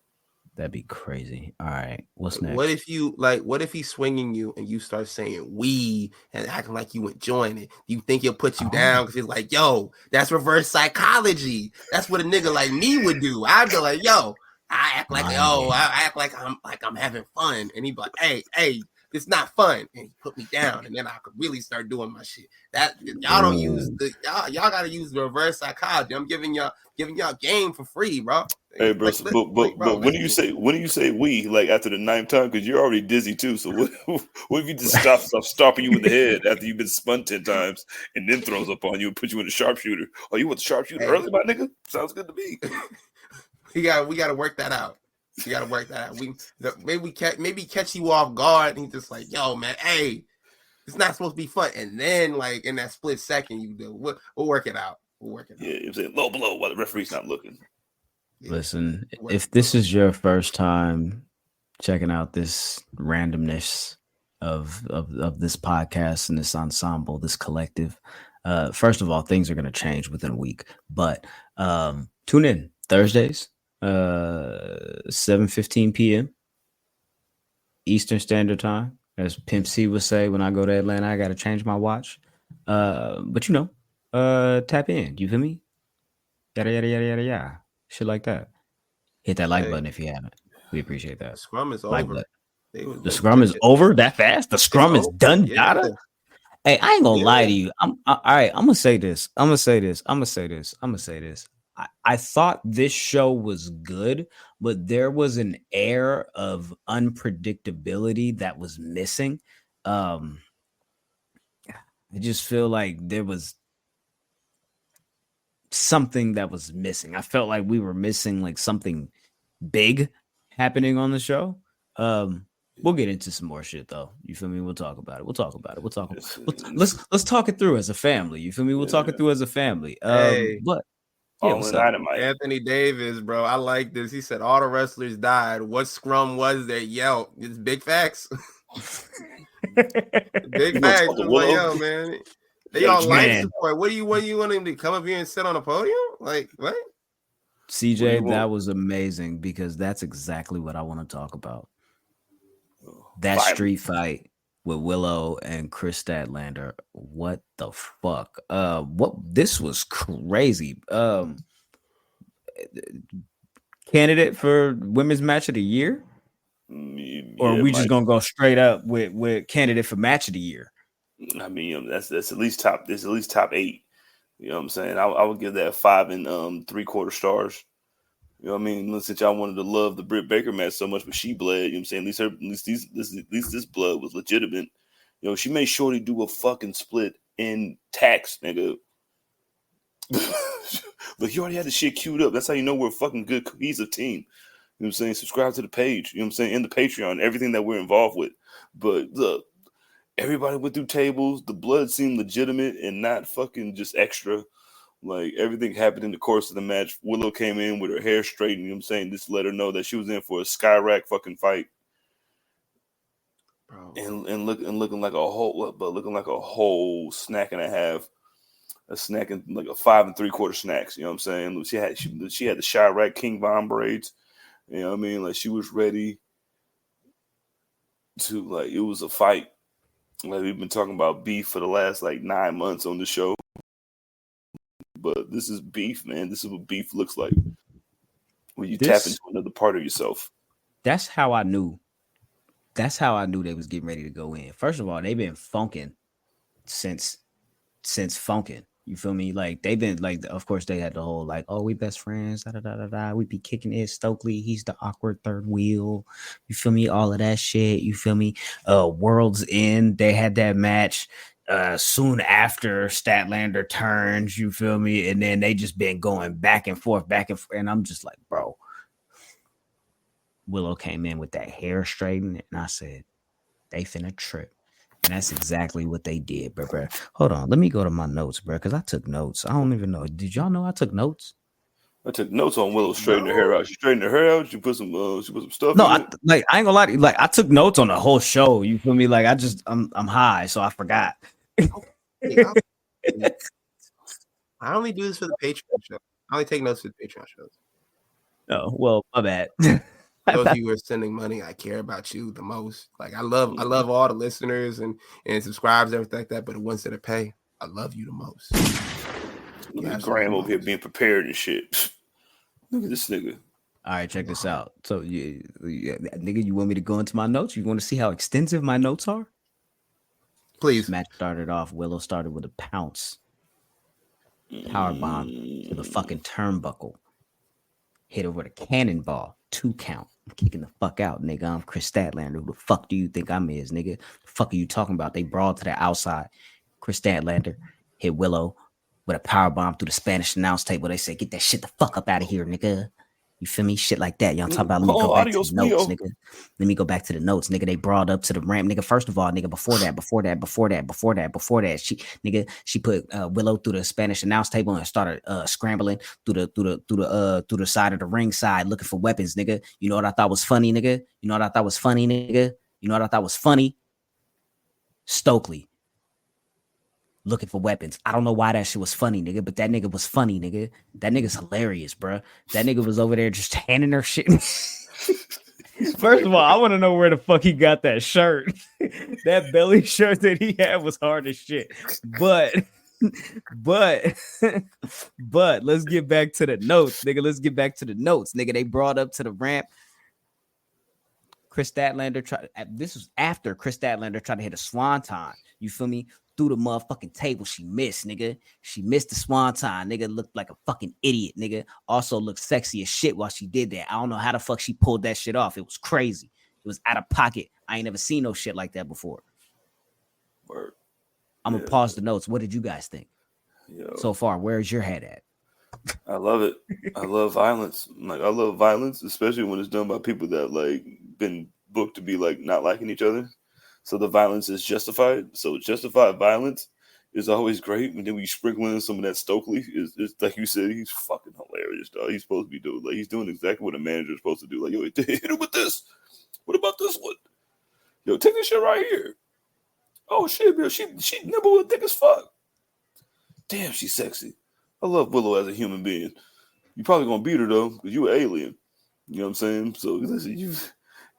That'd be crazy. All right, what's next? What if he's swinging you and you start saying "we" and acting like you enjoying it? Do you think he'll put you down because he's like, "Yo, that's reverse psychology. That's what a nigga like me would do." I'd be like, "Yo, I act like I act like I'm having fun," and he'd be like, "Hey, it's not fun," and he put me down, and then I could really start doing my shit. That y'all don't use y'all gotta use the reverse psychology. I'm giving y'all game for free, bro. Hey, bro, but when do you say we, like, after the 9th time? Because you're already dizzy too. So what if you just stop stopping you in the head after you've been spun 10 times and then throws up on you and puts you in the sharpshooter? Oh, you want the sharpshooter early, my nigga? Sounds good to me. we gotta work that out. You gotta work that out. Maybe catch you off guard and he's just like, yo, man, hey, it's not supposed to be fun. And then, like, in that split second, you do. We'll work it out. Yeah, it was a low blow while the referee's not looking. Listen, if this is your first time checking out this randomness of this podcast and this ensemble, this collective. First of all, things are going to change within a week, but tune in Thursdays, 7:15 p.m. Eastern Standard Time. As Pimp C would say, when I go to Atlanta, I got to change my watch. But tap in. You feel me? Yada yada yada yada yada. Shit like that. Hit that like button if you haven't. We appreciate that. The scrum is Like over. the scrum is over that fast. The scrum is done. Yada. Hey, I ain't gonna lie to you. All right. I'm gonna say this. I thought this show was good, but there was an air of unpredictability that was missing. I just feel like there was something that was missing. I felt like we were missing like something big happening on the show. We'll get into some more shit though. You feel me? We'll talk about it. Let's talk it through as a family. You feel me? We'll talk it through as a family. But yeah, what's up? Anthony Davis, bro. I like this. He said all the wrestlers died. What scrum was that? Yo, it's big facts. Big facts. Like, yo, man. They all life support. What do you want him to come up here and sit on a podium? Like what? CJ, that was amazing because that's exactly what I want to talk about. That street fight with Willow and Chris Statlander. What the fuck? This was crazy. Candidate for women's match of the year? Or are we just gonna go straight up with candidate for match of the year? I mean, that's at least top. There's at least top 8. You know what I'm saying? I would give that 5 and 3/4 stars. You know what I mean? Since y'all wanted to love the Britt Baker match so much, but she bled. You know what I'm saying? At least this blood was legitimate. You know, she made Shorty do a fucking split in tax, nigga. Look, you already had the shit queued up. That's how you know we're a fucking good cohesive team. You know what I'm saying? Subscribe to the page. You know what I'm saying? In the Patreon, everything that we're involved with. But look, everybody went through tables. The blood seemed legitimate and not fucking just extra. Like, everything happened in the course of the match. Willow came in with her hair straightened, you know what I'm saying? Just to let her know that she was in for a skyrack fucking fight. Bro. And looking like a whole snack and a half. A snack and like a 5 3/4 snacks, you know what I'm saying? She had the Chirac King Von braids. You know what I mean? Like, she was ready to, like, it was a fight. Like, we've been talking about beef for the last like 9 months on the show. But this is beef, man. This is what beef looks like when you tap into another part of yourself. That's how I knew. That's how I knew they was getting ready to go in. First of all, they've been funking since funking. You feel me? Like, they've been like, of course, they had the whole like, oh, we best friends. Da da da da da. We be kicking it. Stokely, he's the awkward third wheel. You feel me? All of that shit. You feel me? World's End. They had that match. Soon after Statlander turns, you feel me? And then they just been going back and forth. And I'm just like, bro. Willow came in with that hair straightened, and I said, they finna trip. And that's exactly what they did, bro. Hold on. Let me go to my notes, bro, because I took notes. I don't even know. Did y'all know I took notes? I took notes on Willow straightening her hair out. She straightened her hair out. She put some stuff. No, I ain't gonna lie to you. Like, I took notes on the whole show. You feel me? Like, I'm high, so I forgot. I only do this for the Patreon show. I only take notes for the Patreon shows. Oh, well, my bad. Those of you who are sending money, I care about you the most. Like, I love all the listeners and subscribers, everything like that. But the ones that are pay, I love you the most. Look at Graham over here being prepared and shit. Look at this nigga. All right, check this out. So, nigga, you want me to go into my notes? You want to see how extensive my notes are? Please. This match started off. Willow started with a pounce. Power bomb to the fucking turnbuckle. Hit over the cannonball. 2 count. I'm kicking the fuck out, nigga. I'm Chris Statlander. Who the fuck do you think I'm is, nigga? The fuck are you talking about? They brawled to the outside. Chris Statlander hit Willow with a power bomb through the Spanish announce table. They said, get that shit the fuck up out of here, nigga. You feel me? Shit like that. Y'all talk about, let me go back to the notes, nigga. Let me go back to the notes, nigga. They brought up to the ramp, nigga. First of all, nigga, before that, she put Willow through the Spanish announce table and started scrambling through the side of the ring side looking for weapons, nigga. You know what I thought was funny, nigga? Stokely looking for weapons. I don't know why that shit was funny, nigga, but that nigga was funny, nigga. That nigga's hilarious, bro. That nigga was over there just handing her shit. First of all, I want to know where the fuck he got that shirt. That belly shirt that he had was hard as shit. But let's get back to the notes, nigga. They brought up to the ramp. Chris Statlander this was after Chris Statlander tried to hit a swanton. You feel me? Through the motherfucking table, she missed, nigga. She missed the swanton, nigga. Looked like a fucking idiot, nigga. Also looked sexy as shit while she did that. I don't know how the fuck she pulled that shit off. It was crazy. It was out of pocket. I ain't never seen no shit like that before. Word. I'm gonna pause the notes. What did you guys think? So far, where's your head at? I love it. I love violence. Like, I love violence, especially when it's done by people that like been booked to be like not liking each other. So the violence is justified. So justified violence is always great. And then we sprinkle in some of that Stokely. It's like you said, he's fucking hilarious, dog. He's supposed to be doing, like, he's doing exactly what a manager is supposed to do. Like, yo, hit him with this. What about this one? Yo, take this shit right here. Oh shit, man. She nibble with thick as fuck. Damn, she's sexy. I love Willow as a human being. You probably gonna beat her though, because you an alien. You know what I'm saying? So listen,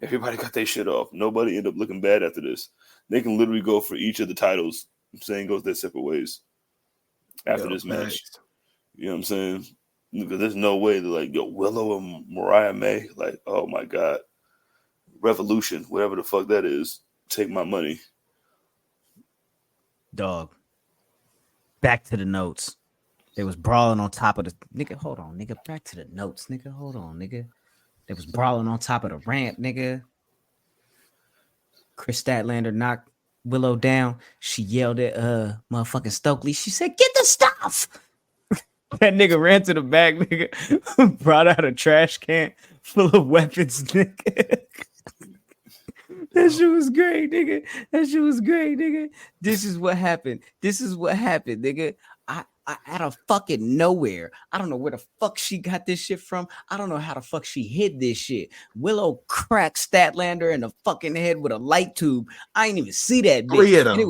everybody got their shit off. Nobody end up looking bad after this. They can literally go for each of the titles. I'm saying goes their separate ways after this match. You know what I'm saying? Because there's no way that like Willow and Mariah May, like, oh my God. Revolution, whatever the fuck that is, take my money. Dog. Back to the notes. They was brawling on top of the nigga. Hold on, nigga. Back to the notes, nigga. Hold on, nigga. They was brawling on top of the ramp, nigga. Chris Statlander knocked Willow down. She yelled at motherfucking Stokely. She said, "Get the stuff." That nigga ran to the back, nigga. Brought out a trash can full of weapons, nigga. That shit was great, nigga. This is what happened, nigga. I out of fucking nowhere. I don't know where the fuck she got this shit from. I don't know how the fuck she hid this shit. Willow cracked Statlander in the fucking head with a light tube. I ain't even see that bitch. 3 of them. And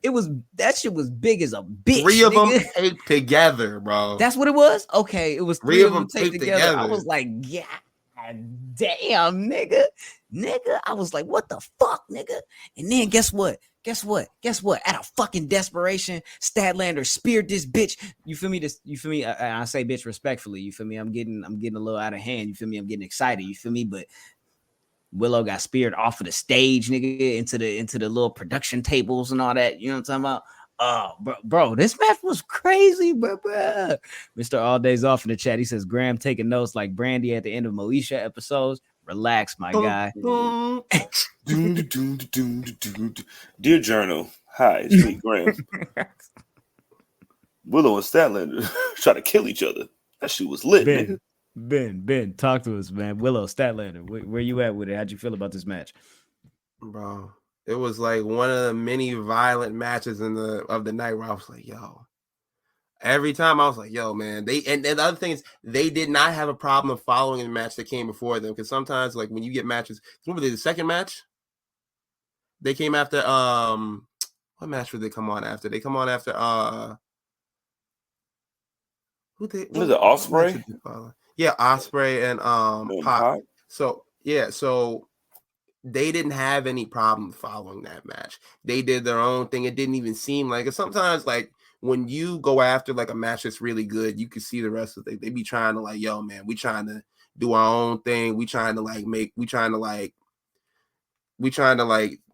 it was that shit was big as a bitch. 3 of them taped together, bro. That's what it was? Okay, it was 3 of them taped together. I was like, yeah. Damn, nigga. I was like, what the fuck, nigga? And then guess what? Out of fucking desperation, Statlander speared this bitch. You feel me? I say bitch respectfully. You feel me? I'm getting a little out of hand. You feel me? I'm getting excited. You feel me? But Willow got speared off of the stage, nigga, into the little production tables and all that. You know what I'm talking about? Bro, this match was crazy, bro. Mr. All Days Off in the chat. He says Graham taking notes like Brandy at the end of Moesha episodes. Relax, my guy. Dear Journal, hi, it's me, Graham. Willow and Statlander try to kill each other. That shit was lit. Ben, talk to us, man. Willow, Statlander, where you at with it? How'd you feel about this match, bro? It was like one of the many violent matches of the night where I was like, yo. Every time I was like, yo, man. And the other thing is they did not have a problem following the match that came before them. Because sometimes, like, when you get matches, remember the second match? They came after what match would they come on after? They come on after was it Ospreay? Yeah, Ospreay and Pac. So they didn't have any problem following that match. They did their own thing. It didn't even seem like it. Sometimes, like, when you go after like a match that's really good, you can see the rest of it. They be trying to like, yo, man, we trying to do our own thing. We trying to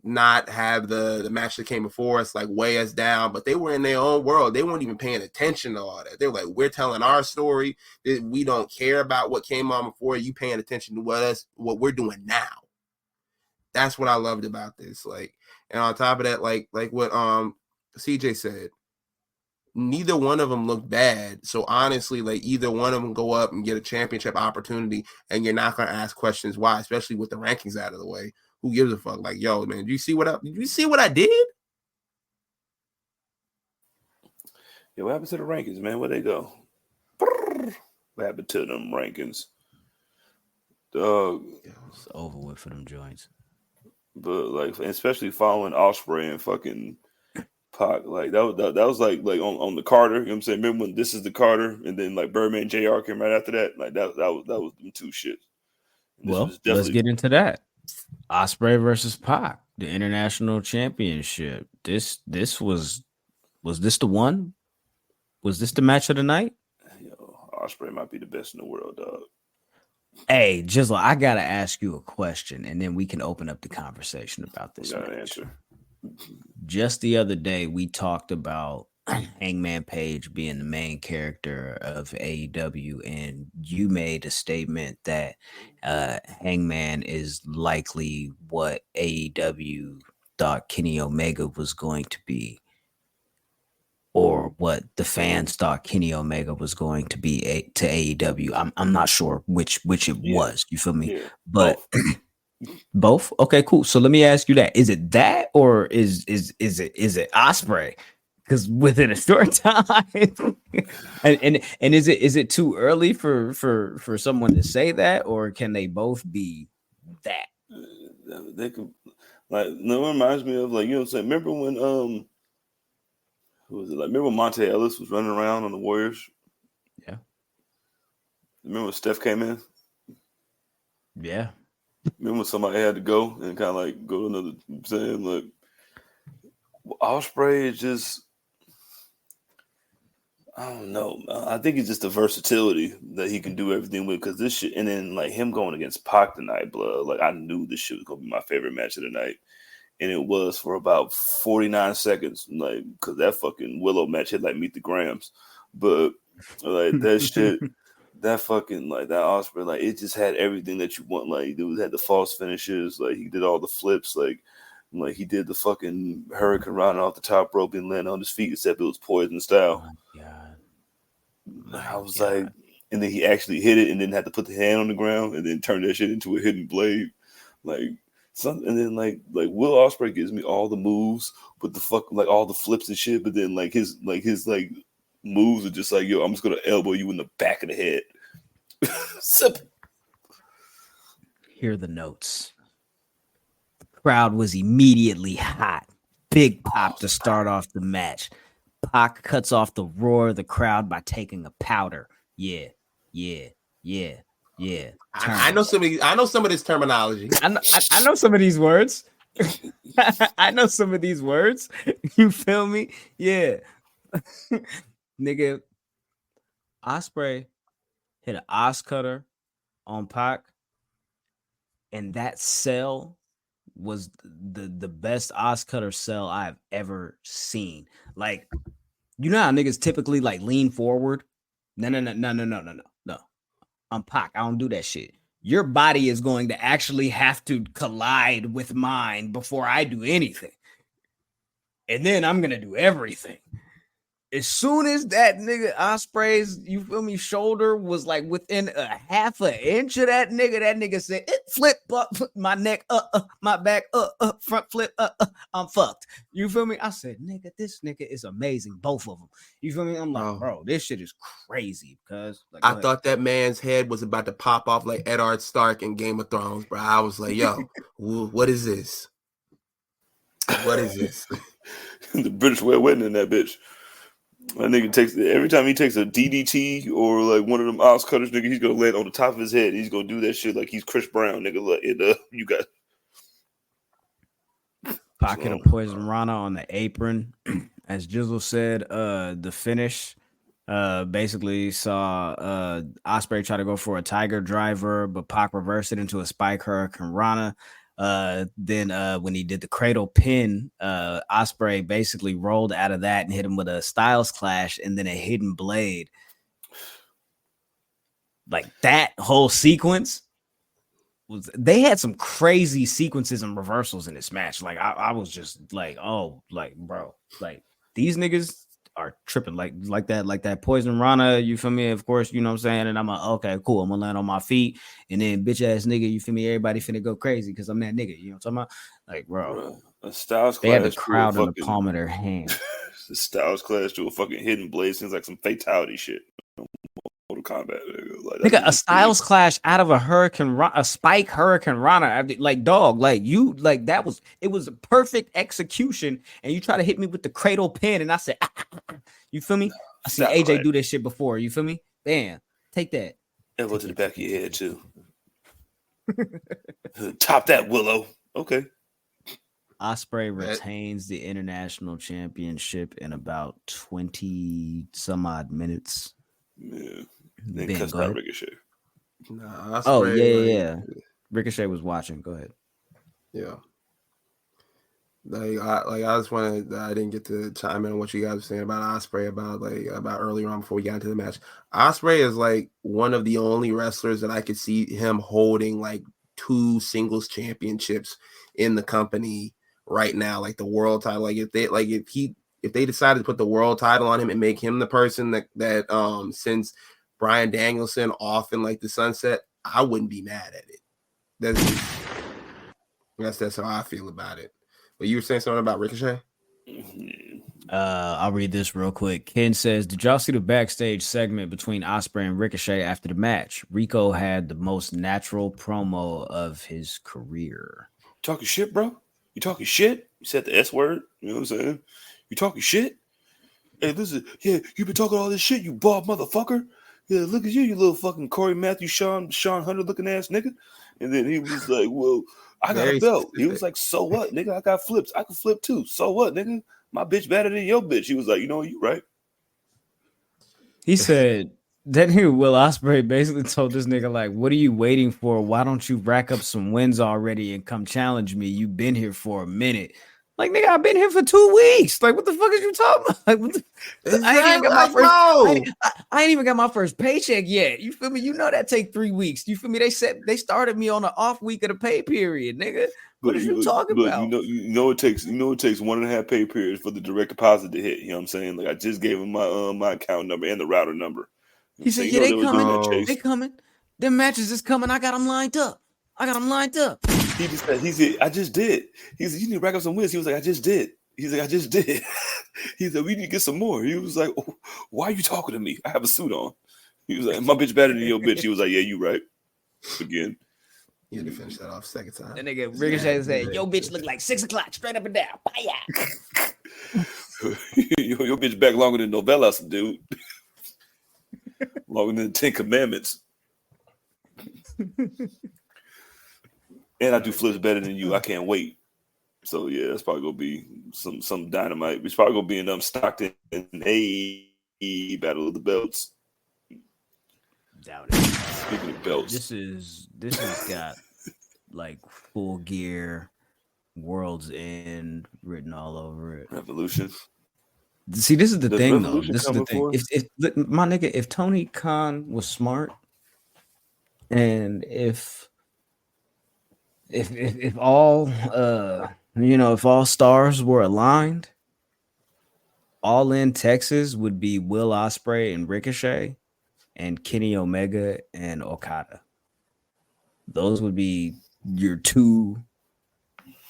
not have the match that came before us like weigh us down. But they were in their own world. They weren't even paying attention to all that. They were like, we're telling our story. We don't care about what came on before. You paying attention to what we're doing now. That's what I loved about this. Like, and on top of that, like what CJ said, neither one of them look bad. So honestly, like either one of them go up and get a championship opportunity, and you're not gonna ask questions why, especially with the rankings out of the way. Who gives a fuck? Like, yo, man, did you see what I did? Yeah, what happened to the rankings, man? Where'd they go? What happened to them rankings? It's over with for them joints. But like, especially following Ospreay and fucking Pac, like that was like on the Carter. You know what I'm saying? Remember when This Is the Carter, and then like Birdman JR came right after that? Like that was them two shits. Well, let's get into that. Ospreay versus Pac, the international championship. This was this the one? Was this the match of the night? Yo, Ospreay might be the best in the world, dog. Hey, Jizzle, I gotta ask you a question, and then we can open up the conversation about this. Got an answer. Just the other day, we talked about Hangman Page being the main character of AEW, and you made a statement that Hangman is likely what AEW thought Kenny Omega was going to be, or what the fans thought Kenny Omega was going to be to AEW. I'm not sure which it was. You feel me? Yeah, but both. Okay, cool. So let me ask you that: is it that, or is it Ospreay? Because within a short time, and is it too early for someone to say that, or can they both be that? They could, like, no, it reminds me of, like, you know what I'm saying? Remember when who was it? Like, remember when Monte Ellis was running around on the Warriors? Yeah. Remember when Steph came in? Yeah. Remember when somebody had to go and kind of like go to another, you know what I'm saying? Like, Ospreay is just, I don't know. I think it's just the versatility that he can do everything with, because this shit, and then like him going against Pac tonight, blood. Like, I knew this shit was gonna be my favorite match of the night, and it was for about 49 seconds, like, because that fucking Willow match hit like Meet the Grams, but like that shit, that fucking, like, that Ospreay, like, it just had everything that you want. Like, dude had the false finishes, like he did all the flips, like he did the fucking Hurricane Rana off the top rope and land on his feet, except it was Poison style. Oh my God. I was like, and then he actually hit it and then had to put the hand on the ground and then turn that shit into a hidden blade. Like, something, and then like Will Ospreay gives me all the moves, but the fuck, like, all the flips and shit, but then like his moves are just like, yo, I'm just gonna elbow you in the back of the head. Simple. Here are the notes. The crowd was immediately hot. Big pop to start off the match. Pac cuts off the roar of the crowd by taking a powder. Yeah. I know some of this terminology. I know some of these words. I know some of these words. You feel me? Yeah. Nigga, Ospreay hit an Os cutter on Pac, and that sell was the best Os cutter sell I've ever seen. Like, you know how niggas typically like lean forward? No. I'm Pac. I don't do that shit. Your body is going to actually have to collide with mine before I do anything. And then I'm going to do everything. As soon as that nigga Ospreay's, you feel me, shoulder was like within a half an inch of that nigga said, it flip up my neck, my back, front flip, I'm fucked. You feel me? I said, nigga, this nigga is amazing. Both of them. You feel me? I'm like, bro, this shit is crazy. Because like, I thought that man's head was about to pop off like Eddard Stark in Game of Thrones, bro. I was like, yo, what is this? What is this? The British Wet Wedding in that bitch. That nigga takes, every time he takes a DDT or like one of them Os cutters, nigga, he's gonna land on the top of his head. He's gonna do that shit like he's Chris Brown, nigga. Like, you got pocket of Poison Rana on the apron. As Jizzle said, the finish basically saw Ospreay try to go for a Tiger Driver, but Pac reversed it into a Spike Hurricane Rana. Then when he did the cradle pin, Ospreay basically rolled out of that and hit him with a Styles Clash and then a hidden blade. Like, that whole sequence was, they had some crazy sequences and reversals in this match. Like, I was just like, oh, like, bro, like, these niggas are tripping like that poison Rana, you feel me? Of course, you know what I'm saying? And I'm like, okay, cool. I'm gonna land on my feet, and then bitch ass nigga, you feel me? Everybody finna go crazy because I'm that nigga, you know what I'm talking about? Like, bro, a Styles they had the clash to a crowd in the fucking palm of their hand. the Styles clash to a fucking hidden blade seems like some fatality shit. Mortal Kombat, Nigga, a Styles clash out of a spike Hurricane Rana, like dog, like you, like that was it was a perfect execution, and you try to hit me with the cradle pin, and I said, you feel me? I seen AJ do this shit before, you feel me? Bam, take that. Elbow to the back of your head too. Top that, Willow. Okay. Ospreay retains the international championship in about 20 some odd minutes. Yeah. Then Ben, cuts go out ahead. Ricochet. Nah, Oh yeah. Ricochet was watching. Go ahead. Yeah. I just wanted, I didn't get to chime in on what you guys were saying about Ospreay about earlier on before we got into the match. Ospreay is like one of the only wrestlers that I could see him holding like 2 singles championships in the company right now, like the world title. Like if they decided to put the world title on him and make him the person that sends Bryan Danielson off in like the sunset, I wouldn't be mad at it. That's how I feel about it. But you were saying something about Ricochet? I'll read this real quick. Ken says, did y'all see the backstage segment between Ospreay and Ricochet after the match? Rico had the most natural promo of his career. Talking shit, bro? You talking shit? You said the S word? You know what I'm saying? You talking shit? Hey, listen, yeah, you been talking all this shit, you bald motherfucker. Yeah, look at you little fucking Corey Matthews, Sean Hunter looking ass nigga. And then he was like, well, I got a belt. He was like, so what, nigga? I got flips. I can flip too. So what, nigga? My bitch better than your bitch. He was like, you know, you right. He said that nigga Will Ospreay basically told this nigga, like, what are you waiting for? Why don't you rack up some wins already and come challenge me? You've been here for a minute. Like, nigga, I've been here for 2 weeks. Like, what the fuck is you talking about? Like, what the, I ain't even got my first. I ain't even got my first paycheck yet. You feel me? You know that take 3 weeks. You feel me? They started me on the off week of the pay period, nigga. What are you talking about? You know it takes 1.5 pay periods for the direct deposit to hit. You know what I'm saying? Like I just gave him my account number and the router number. He said, yeah, they coming. They coming. Them matches is coming. I got them lined up. He just said, I just did. He said, you need to rack up some wins. He was like, I just did. He's like, I just did. He said, we need to get some more. He was like, oh, why are you talking to me? I have a suit on. He was like, my bitch better than your bitch. He was like, yeah, you right. Again. You had to finish that off second time. That nigga Ricochet said, yo bitch look like 6 o'clock, straight up and down. Your bitch back longer than Novelas, dude. Longer than the 10 Commandments. And I do flips better than you. I can't wait. So yeah, that's probably gonna be some dynamite. It's probably gonna be in Stockton and AEW Battle of the Belts. Doubt it. Speaking of belts, this has got like Full Gear, World's End written all over it. Revolution. See, this is the thing, though. This is the thing. If my nigga, if Tony Khan was smart, and if all if all stars were aligned, All In Texas would be Will Ospreay and Ricochet, and Kenny Omega and Okada. Those would be your 2,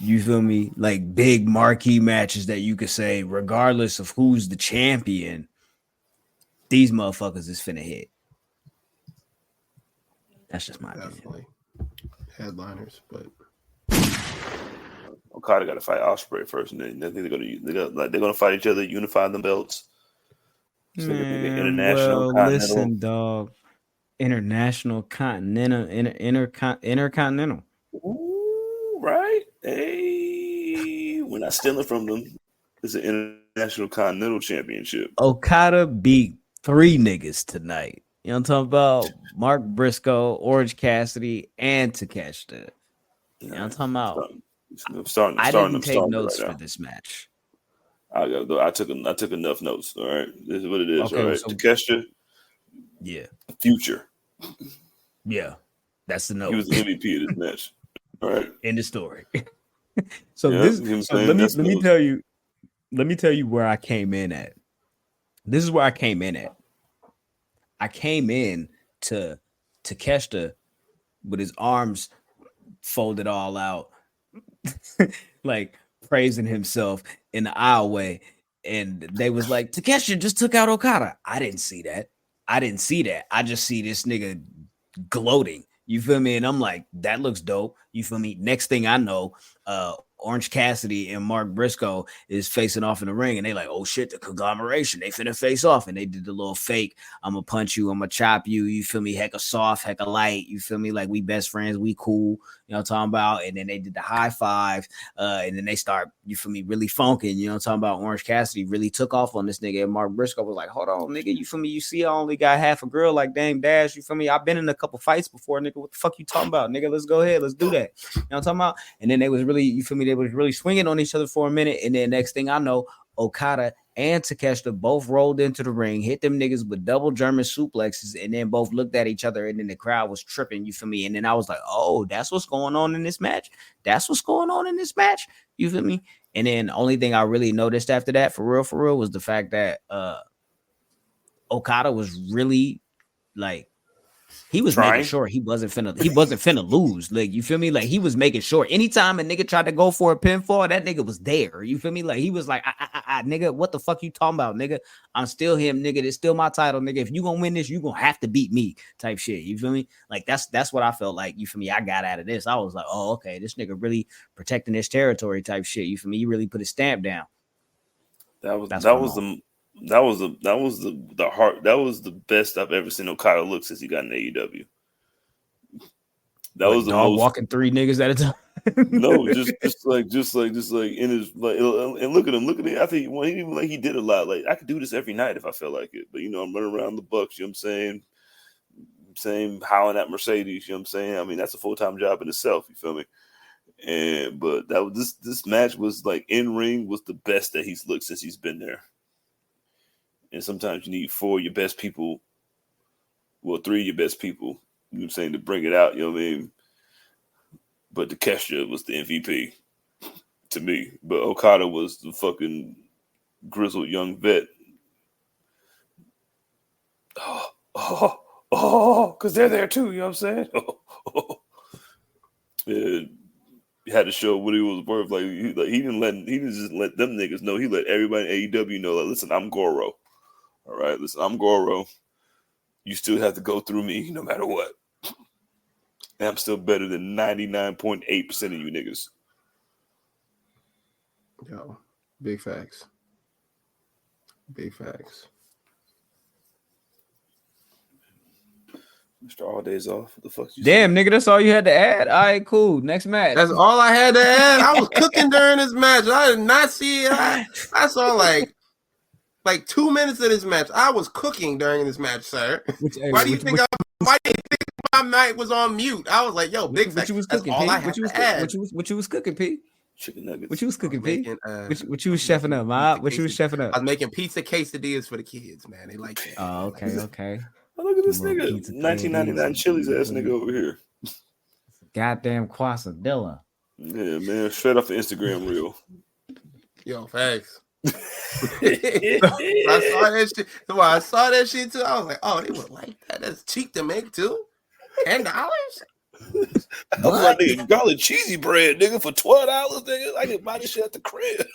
you feel me, like big marquee matches that you could say, regardless of who's the champion, these motherfuckers is finna hit. That's just my opinion. Headliners, but Okada got to fight Ospreay first, and then I think they're gonna fight each other, unify them belts. So international, listen, dog. International, continental, intercontinental. Ooh, right? Hey, we're not stealing from them. It's an international continental championship. Okada beat 3 niggas tonight. You know what I'm talking about? Mark Briscoe, Orange Cassidy, and Takeshita. You know what I'm talking about? I didn't take notes for this match. I took enough notes. All right, this is what it is. Okay, all right, so, Takeshita. Yeah. Future. Yeah, that's the note. He was the MVP of this match. All right. End of story. Let me tell you where I came in at. This is where I came in at. I came in to Takeshita with his arms folded all out, like praising himself in the aisleway. And they was like, Takeshita just took out Okada. I didn't see that. I just see this nigga gloating. You feel me? And I'm like, that looks dope. You feel me? Next thing I know, Orange Cassidy and Mark Briscoe is facing off in the ring, and they like, oh shit, the conglomeration, they finna face off, and they did the little fake, I'm gonna punch you, I'm gonna chop you, you feel me, hecka soft, hecka light, you feel me, like we best friends, we cool, you know what I'm talking about, and then they did the high five, and then they start, you feel me, really funking, you know what I'm talking about, Orange Cassidy really took off on this nigga, and Mark Briscoe was like, hold on, nigga, you feel me, you see I only got half a girl like Dame Dash, you feel me, I've been in a couple fights before, nigga, what the fuck you talking about, nigga, let's go ahead, let's do that, you know what I'm talking about, and then they was really, you feel me, they was really swinging on each other for a minute, and then next thing I know, Okada and Takeshita both rolled into the ring, hit them niggas with double German suplexes, and then both looked at each other, and then the crowd was tripping, you feel me? And then I was like, oh, that's what's going on in this match. That's what's going on in this match. You feel me? And then the only thing I really noticed after that, for real, was the fact that Okada was really like, he was making sure he wasn't finna lose. Like, you feel me? Like, he was making sure anytime a nigga tried to go for a pinfall, that nigga was there. You feel me? Like, he was like, nigga, what the fuck you talking about, nigga? I'm still him, nigga. It's still my title, nigga. If you gonna win this, you gonna have to beat me, type shit. You feel me? Like, that's what I felt like. You feel me? I got out of this. I was like, oh, okay, this nigga really protecting his territory, type shit. You feel me? He really put his stamp down. That was the best I've ever seen Okada look since he got in AEW. That was the most walking three niggas at a time. No, just like in his like, and look at him. I think he did a lot. Like, I could do this every night if I felt like it. But I'm running around the Bucks. You know what I'm saying? Howling at Mercedes. You know what I'm saying? I mean, that's a full-time job in itself. You feel me? But that was this match was like in ring was the best that he's looked since he's been there. And sometimes you need 4 of your best people, 3 of your best people, you know what I'm saying, to bring it out, you know what I mean? But Takeshita was the MVP to me. But Okada was the fucking grizzled young vet. Because they're there too, you know what I'm saying? And he had to show what he was worth. Like, he didn't just let them niggas know. He let everybody in AEW know, like, listen, I'm Goro. All right, listen, I'm Goro. You still have to go through me no matter what. And I'm still better than 99.8% of you niggas. Yo, big facts. Big facts. Mr. All Days Off. What the fuck you Damn, saying? nigga, that's all you had to add? All right, cool. Next match. That's all I had to add. I was cooking during this match. I did not see it. I saw like 2 minutes of this match. I was cooking during this match, sir. Why do you think my mic was on mute? I was like, yo, big facts. What you was cooking, P? What you was cooking, P? Chicken nuggets. What you was cooking, P? What you was chefing up, Ma? What you was chefing up? I was making pizza quesadillas for the kids, man. They like that. Oh, okay. Oh, look at this nigga. 1999 Chili's ass nigga over here. Goddamn quesadilla. Yeah, man. Straight off the Instagram reel. Yo, facts. I saw that shit. So I saw that shit too. I was like, oh, they would like that. That's cheap to make too. $10? I was like, nigga, garlic cheesy bread, nigga, for $12, nigga. I can buy this shit at the crib.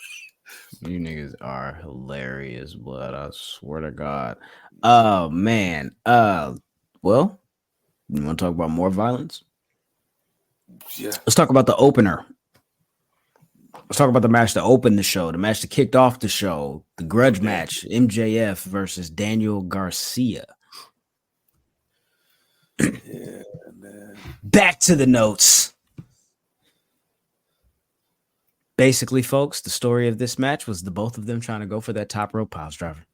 You niggas are hilarious, but I swear to God. Oh man. Well, you want to talk about more violence? Yeah. Let's talk about the opener. Let's talk about the match that opened the show, the match that kicked off the show, the grudge match, MJF versus Daniel Garcia. Yeah, man. Back to the notes. Basically, folks, the story of this match was the both of them trying to go for that top rope piles driver.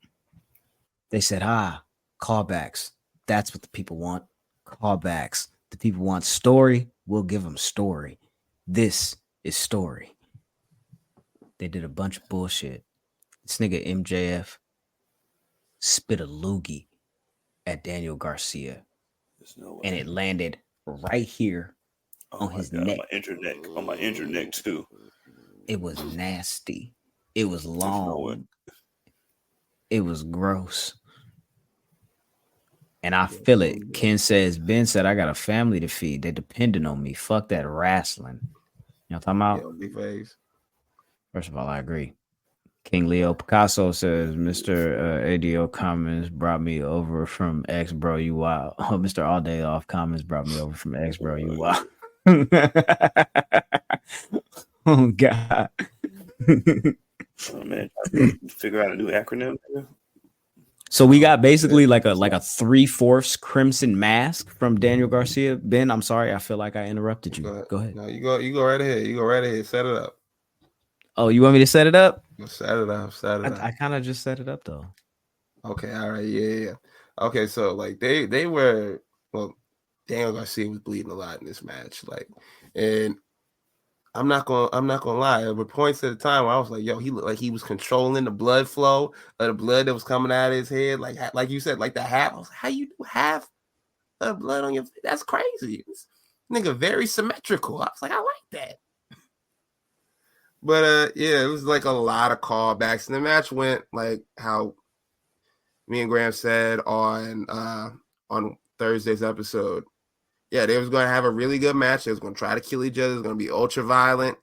They said, callbacks. That's what the people want. Callbacks. The people want story. We'll give them story. This is story. They did a bunch of bullshit. This nigga MJF spit a loogie at Daniel Garcia. No, and it landed right here on his neck. On my injured neck too. It was nasty. It was long. It was gross. And I feel it. Ken says, Ben said, I got a family to feed. They're depending on me. Fuck that wrestling. You know what I'm talking about? Big face. First of all, I agree. King Leo Picasso says, Mr. ADO Comments brought me over from X Bro You Wild. Oh, Mr. All Day Off Comments brought me over from X Bro You Wild. Oh God. Oh man, figure out a new acronym. So we got basically like a 3/4 crimson mask from Daniel Garcia. Ben, I'm sorry, I feel like I interrupted you. Go ahead. No, you go right ahead. You go right ahead. Set it up. Oh, you want me to set it up? Set it up. I kind of just set it up though. Okay, all right, yeah. Okay, so like they were Daniel Garcia was bleeding a lot in this match, like, and I'm not gonna lie. There were points at the time where I was like, yo, he looked like he was controlling the blood flow of the blood that was coming out of his head, like you said, like the half. I was like, how you do half of blood on your face? That's crazy. This nigga very symmetrical. I was like, I like that. But yeah, it was like a lot of callbacks, and the match went like how me and Graham said on Thursday's episode. Yeah, they was going to have a really good match. They was going to try to kill each other. It was going to be ultra violent,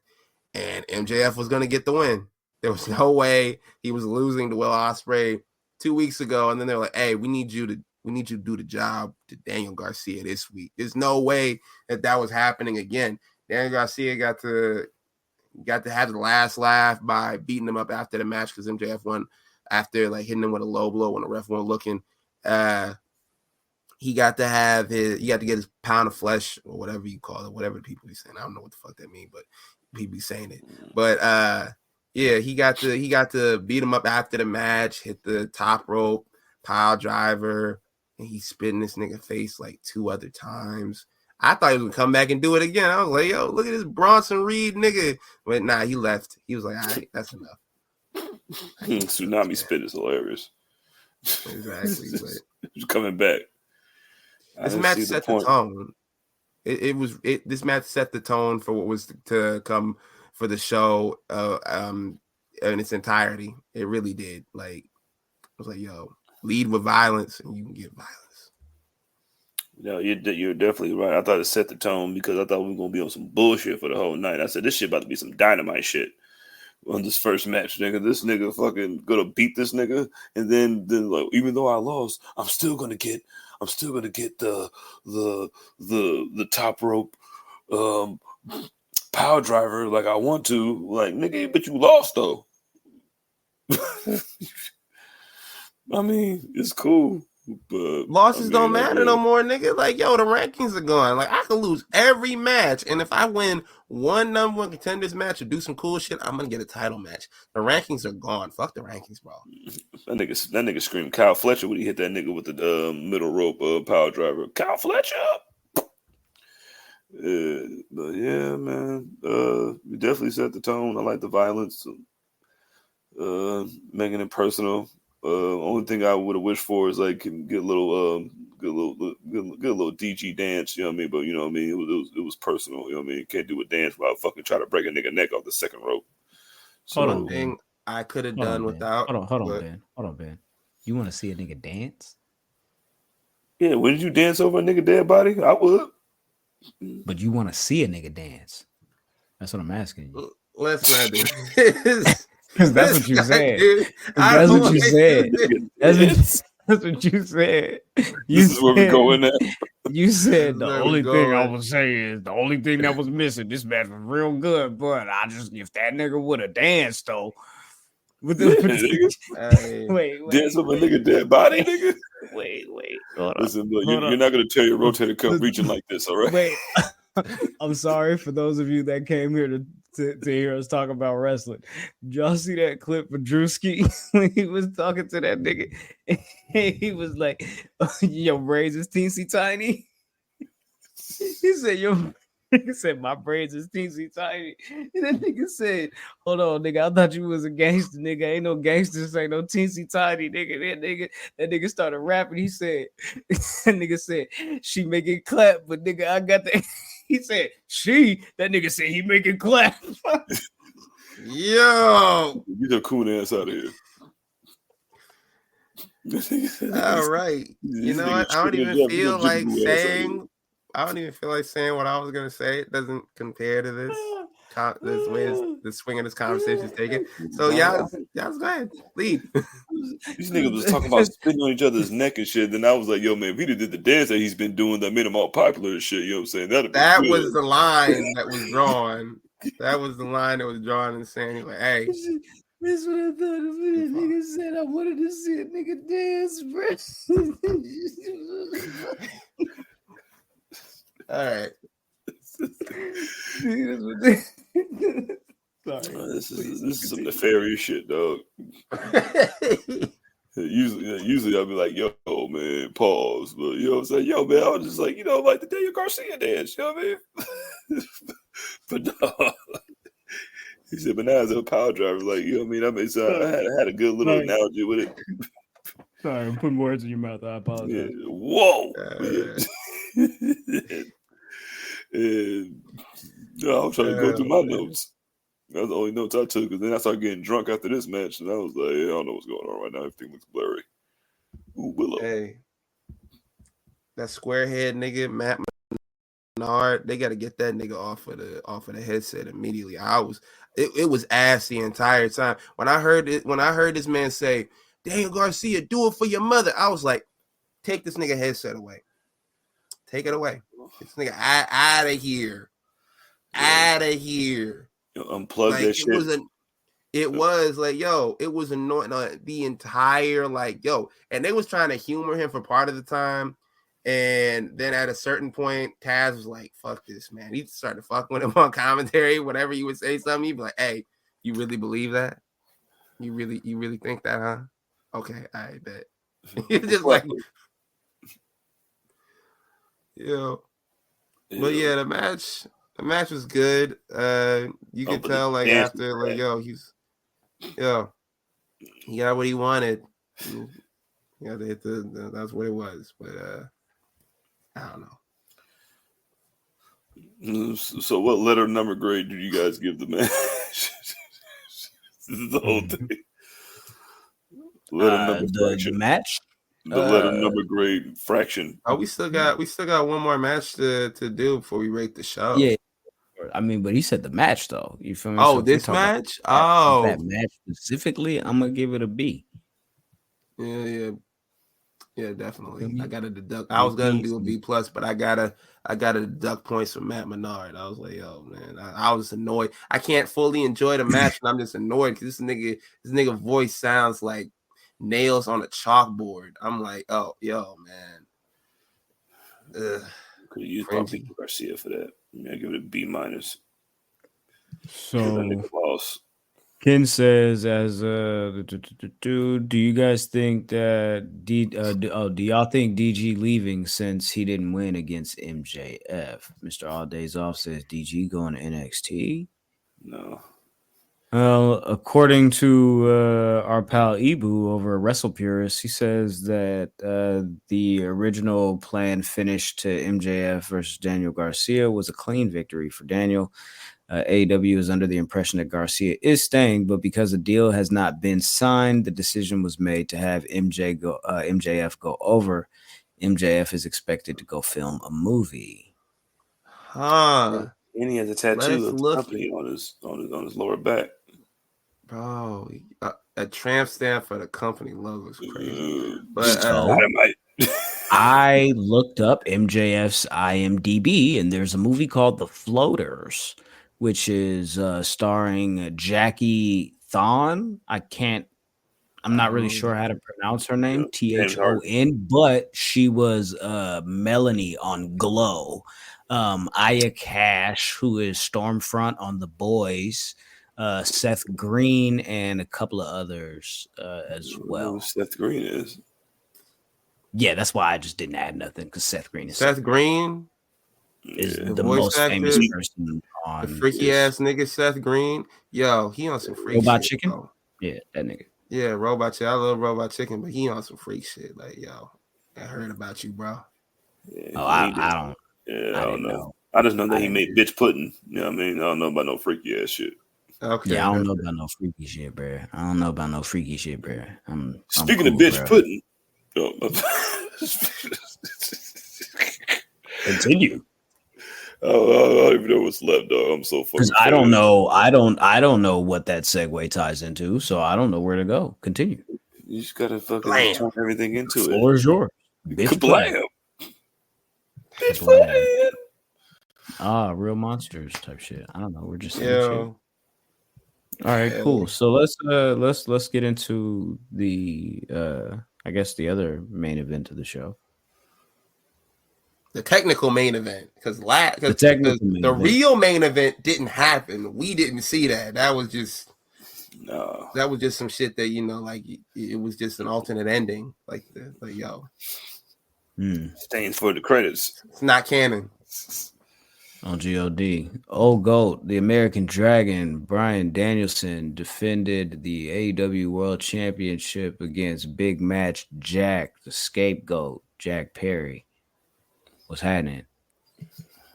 and MJF was going to get the win. There was no way he was losing to Will Ospreay 2 weeks ago, and then they're like, "Hey, we need you to do the job to Daniel Garcia this week." There's no way that was happening again. Daniel Garcia got to have the last laugh by beating him up after the match because MJF won after like hitting him with a low blow when the ref wasn't looking. He got to get his pound of flesh or whatever you call it, whatever people be saying. I don't know what the fuck that means, but people be saying it. But yeah, he got to beat him up after the match, hit the top rope, pile driver, and he spit in this nigga face like 2 other times. I thought he was gonna come back and do it again. I was like, yo, look at this Bronson Reed nigga. But nah, he left. He was like, all right, that's enough. Tsunami spit is hilarious. Exactly. But he's coming back. This match set the tone. This match set the tone for what was to come for the show in its entirety. It really did. Like, I was like, yo, lead with violence and you can get violence. No, you're definitely right. I thought it set the tone because I thought we were going to be on some bullshit for the whole night. I said, this shit about to be some dynamite shit on this first match, nigga. This nigga fucking gonna beat this nigga, and then like, even though I lost, I'm still gonna get the top rope power driver like I want to. Like, nigga, but you lost though. I mean, it's cool. But losses don't matter no more, nigga. Like, yo, the rankings are gone. Like, I could lose every match, and if I win one number one contenders match or do some cool shit, I'm gonna get a title match. The rankings are gone. Fuck the rankings, bro. That nigga screamed Kyle Fletcher when he hit that nigga with the middle rope power driver. Kyle Fletcher. But yeah, man. We definitely set the tone. I like the violence. Making it personal. Only thing I would have wished for is like get a little DG dance, you know what I mean? But you know what I mean, it was personal, you know what I mean? You can't do a dance while fucking try to break a nigga neck off the second rope. So, hold on, one thing I could have done without. Hold on, Ben. You want to see a nigga dance? Yeah, wouldn't you dance over a nigga dead body? I would. But you want to see a nigga dance? That's what I'm asking you. Let's not do this. Because that's what you said. That's what you said. That's what you said. This is where we're going at. You said the only thing I was saying is the only thing that was missing. This match was real good, but if that nigga would have danced though. With the wait, dance over a nigga dead body, nigga. Wait. Hold Listen, look, you're not gonna tell your rotator cuff reaching like this, all right? Wait. I'm sorry for those of you that came here to hear us talk about wrestling. Did y'all see that clip of Drewski when he was talking to that nigga? He was like, your braids is teensy tiny. He said, my braids is teensy tiny. And that nigga said, hold on, nigga, I thought you was a gangster, nigga. Ain't no gangsters, ain't no teensy tiny, nigga. That nigga started rapping. He said, that nigga said, she make it clap, but nigga, I got the... He said, that nigga said he make it clap. Yo. Get your cool ass out of here. All right. You know what? I don't even feel like saying. I don't even feel like saying what I was gonna say. It doesn't compare to this. This way the swing of this conversation is taken. So y'all go ahead, lead. These niggas was talking about spitting on each other's neck and shit. Then I was like, yo, man, if he did the dance that he's been doing that made him all popular and shit, you know what I'm saying? That was the line that was drawn. That was the line that was drawn and saying, like, hey. That's what I thought. The nigga said I wanted to see a nigga dance, bro. All right. Sorry. This is some nefarious shit, dog. Usually I'll be like, yo, man, pause. But you know what I'm saying? Yo, man, I was just like, like the Daniel Garcia dance, you know what I mean? But no. He said, but now as a power driver, like, you know what I mean? I mean, so I had a good little analogy with it. Sorry, I'm putting words in your mouth. I apologize. Yeah. Whoa. And I was trying to go through my notes. That was the only notes I took, because then I started getting drunk after this match, and I was like, I don't know what's going on right now. Everything looks blurry. Ooh, Willow. Hey, that squarehead nigga, Matt Menard, they got to get that nigga off of the headset immediately. It was ass the entire time. When I heard this man say, Daniel Garcia, do it for your mother, I was like, take this nigga headset away. Take it away. This nigga out of here. Out of here. Unplug like, that shit. It was annoying the entire and they was trying to humor him for part of the time. And then at a certain point, Taz was like, fuck this, man. He started fucking with him on commentary. Whenever you would say something, he'd be like, hey, you really believe that? You really think that, huh? Okay, I bet. It's just like, But yeah, the match was good. You could tell, like, after, like, he got what he wanted. That's what it was. But I don't know. So what letter number grade did you guys give the match? This is the whole thing. Letter number fraction. The match? The letter number grade fraction. Oh, we still got one more match to do before we rate the show. Yeah. I mean, but he said the match, though. You feel me? Oh, so this match? That match specifically, I'm gonna give it a B. Yeah, definitely. I gotta deduct. I was gonna do a B plus, but I gotta deduct points from Matt Menard. I was like, yo, man, I was annoyed. I can't fully enjoy the match, and I'm just annoyed because this nigga voice sounds like nails on a chalkboard. I'm like, oh, yo, man. Could have used Bobby Garcia for that. I give it a B minus. So Ken says, do you guys think that do y'all think DG leaving since he didn't win against MJF? Mr. All Days Off says DG going to NXT. No. According to our pal Ibu over at Wrestle Purist, he says that the original plan finish to MJF versus Daniel Garcia was a clean victory for Daniel. AEW is under the impression that Garcia is staying, but because the deal has not been signed, the decision was made to have MJF go over. MJF is expected to go film a movie. And he has a tattoo of the company on his lower back. Bro, a tramp stamp for the company logo is crazy. But I looked up MJF's IMDb, and there's a movie called The Floaters, which is starring Jackie Thon. I'm not really sure how to pronounce her name, Thon, but she was Melanie on Glow. Aya Cash, who is Stormfront on The Boys, Seth Green, and a couple of others as well. Seth Green is. Yeah, that's why I just didn't add nothing, because Seth Green is Seth Green is the most famous person on the freaky ass nigga. Seth Green, yo, he on some freak Robot shit, Chicken. Bro. Yeah, that nigga. Yeah, Robot Chicken. I love Robot Chicken, but he on some freak shit. Like, yo, I heard about you, bro. Yeah, I don't. Yeah, I don't know. I just know that he made bitch pudding. You know what I mean? I don't know about no freaky ass shit. Okay. Yeah, I don't know about no freaky shit, bro. Speaking of bitch pudding, Continue. I don't even know what's left, dog. I'm so fucking. Because I don't know. I don't know what that segue ties into, so I don't know where to go. Continue. You just gotta fucking Blam. turn everything into it. Floor is yours. Bitch play. Kablam. Bitch Kablam. play. Real monsters type shit. I don't know. We're just Yeah. All right, cool. So let's get into the I guess the other main event of the show. The technical main event, because The real main event didn't happen. We didn't see that. That was just some shit that like it was just an alternate ending. Like yo, Stains for the credits. it's not canon. On God, Old Goat, the American Dragon, Bryan Danielson defended the AEW World Championship against Big Match Jack, the Scapegoat, Jack Perry. What's happening?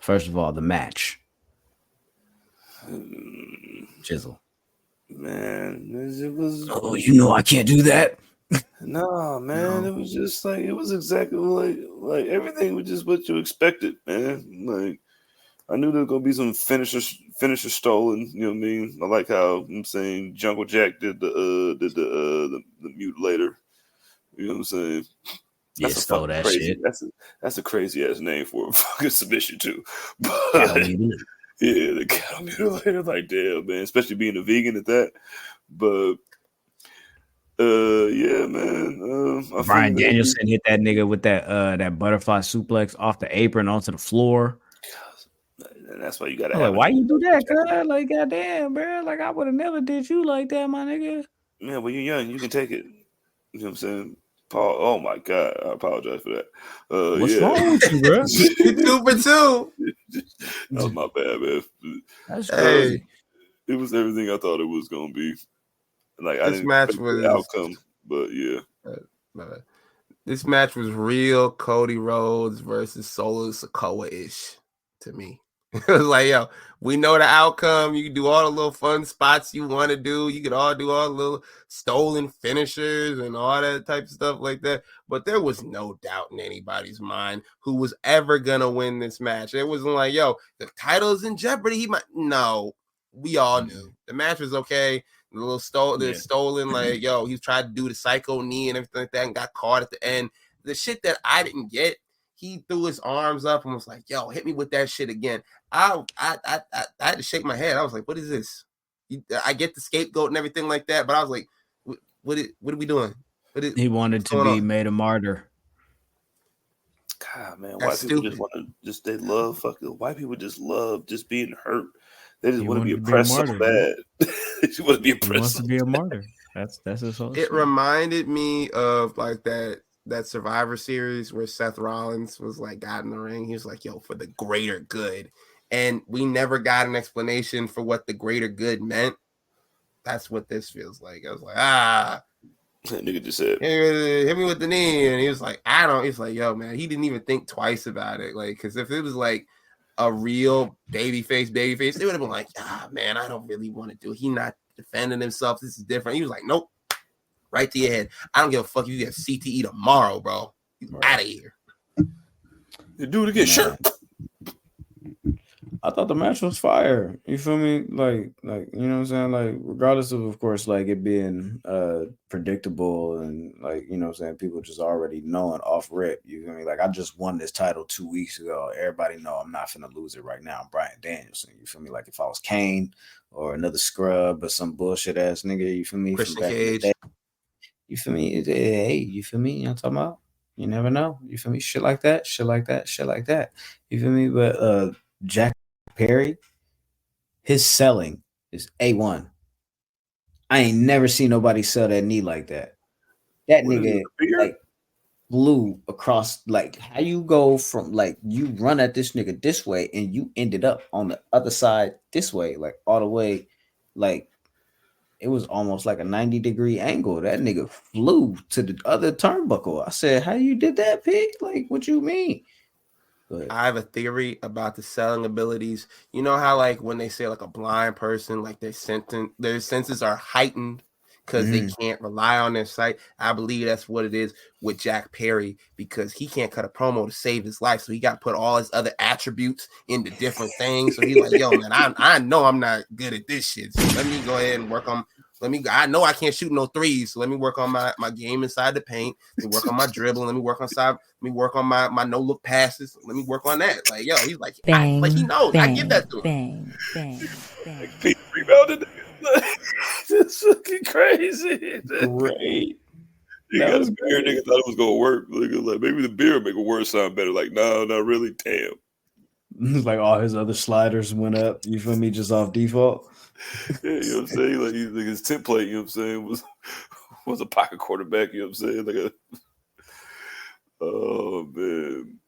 First of all, the match. Chisel. Man, it was. Oh, I can't do that. No, man, it was just like it was exactly like everything was just what you expected, man. Like I knew there was gonna be some finisher stolen. You know what I mean? I like how I'm saying Jungle Jack did the mutilator. You know what I'm saying? Yeah, stole that crazy. shit. That's a crazy ass name for a fucking submission too. But yeah, the cattle mutilator, like damn man, especially being a vegan at that. But yeah, man. Bryan Danielson hit that nigga with that butterfly suplex off the apron onto the floor. And that's why you gotta have. Like, why you do that, girl? Like, goddamn, bro. Like, I would have never did you like that, my nigga. Yeah, when you're young, you can take it. You know what I'm saying? Paul, oh my God, I apologize for that. What's wrong with you, bro? 2 for 2. That was my bad, man. That's crazy. It was everything I thought it was gonna be. Like I didn't match expect was the outcome, but yeah. This match was real Cody Rhodes versus Solo Sikoa-ish to me. It was like, yo, we know the outcome. You can do all the little fun spots you want to do. You could all do all the little stolen finishers and all that type of stuff like that. But there was no doubt in anybody's mind who was ever going to win this match. It wasn't like, yo, the title's in jeopardy. No, we all knew. The match was okay. The little stolen, like, yo, he tried to do the psycho knee and everything like that and got caught at the end. The shit that I didn't get, he threw his arms up and was like, yo, hit me with that shit again. I had to shake my head. I was like, what is this? I get the scapegoat and everything like that, but I was like, what are we doing? He wanted to be made a martyr. God, man, white people just want to they love fucking white people just love just being hurt. They just want to be oppressed so bad. They just want to be oppressed. He wants to be a martyr. That's his whole shit. It reminded me of like that Survivor Series where Seth Rollins was like got in the ring. He was like, yo, for the greater good. And we never got an explanation for what the greater good meant. That's what this feels like. I was like, that nigga just said, hit me with the knee. And he was like, I don't. He's like, yo, man, he didn't even think twice about it. Like, because if it was like a real babyface, they would have been like, man, I don't really want to do it. He not defending himself. This is different. He was like, nope, right to your head. I don't give a fuck if you get CTE tomorrow, bro. You out of here. You do it again, sure. I thought the match was fire. You feel me? Like, you know what I'm saying? Like, regardless of course, like it being predictable and like, you know what I'm saying, people just already knowing off rip. You feel me? Like, I just won this title 2 weeks ago. Everybody know I'm not finna lose it right now. I'm Bryan Danielson. You feel me? Like if I was Kane or another scrub or some bullshit ass nigga, you feel me? Christian Cage. You feel me? Hey, you feel me? You know what I'm talking about? You never know. You feel me? Shit like that. You feel me? But Jack Perry, his selling is A1. I ain't never seen nobody sell that knee like that. That nigga like flew across, like how you go from like you run at this nigga this way and you ended up on the other side this way, like all the way, like it was almost like a 90-degree angle. That nigga flew to the other turnbuckle. I said, how you did that, pig? Like, what you mean? I have a theory about the selling abilities. You know how like when they say like a blind person, like their senses are heightened because they can't rely on their site. I believe that's what it is with Jack Perry, because he can't cut a promo to save his life. So he got to put all his other attributes into different things. So he's like, yo, man, I know I'm not good at this shit. So let me go ahead and work on. I know I can't shoot no threes, so let me work on my game inside the paint. Let me work on my dribbling. Let me work on my no look passes. Let me work on that. Like, yo, he's like, he knows. I give that to him. Bang, bang, bang. Like Pete rebounded. It's fucking crazy. Great. You got a beer, nigga thought it was gonna work. Like maybe the beer make a word sound better. Like, no, not really. Damn. Like all his other sliders went up. You feel me? Just off default. Yeah, you know what I'm saying? Like his template, you know what I'm saying, was a pocket quarterback, you know what I'm saying? Oh man.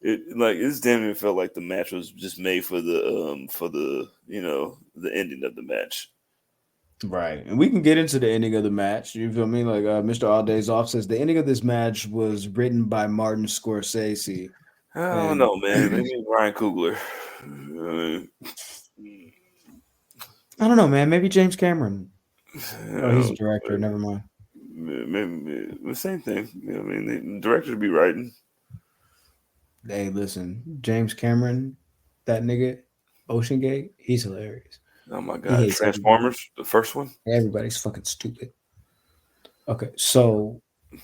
It's damn near felt like the match was just made for the the ending of the match. Right. And we can get into the ending of the match. You feel me? Like Mr. All Days Off says the ending of this match was written by Martin Scorsese. I don't know, man. Maybe Ryan Coogler. I don't know, man. Maybe James Cameron. Oh, he's a director. Never mind. Maybe the same thing. You know what I mean? The director would be writing. Hey, listen, James Cameron, that nigga, Ocean Gate, he's hilarious. Oh my god, Transformers, the first one. Everybody's fucking stupid. Okay, so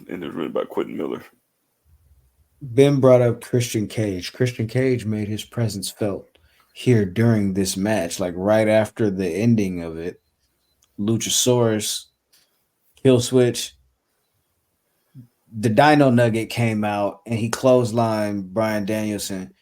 and it's written by Quentin Miller. Ben brought up Christian Cage. Christian Cage made his presence felt here during this match, like right after the ending of it. Luchasaurus, Kill Switch, the Dino Nugget came out and he clotheslined Bryan Danielson,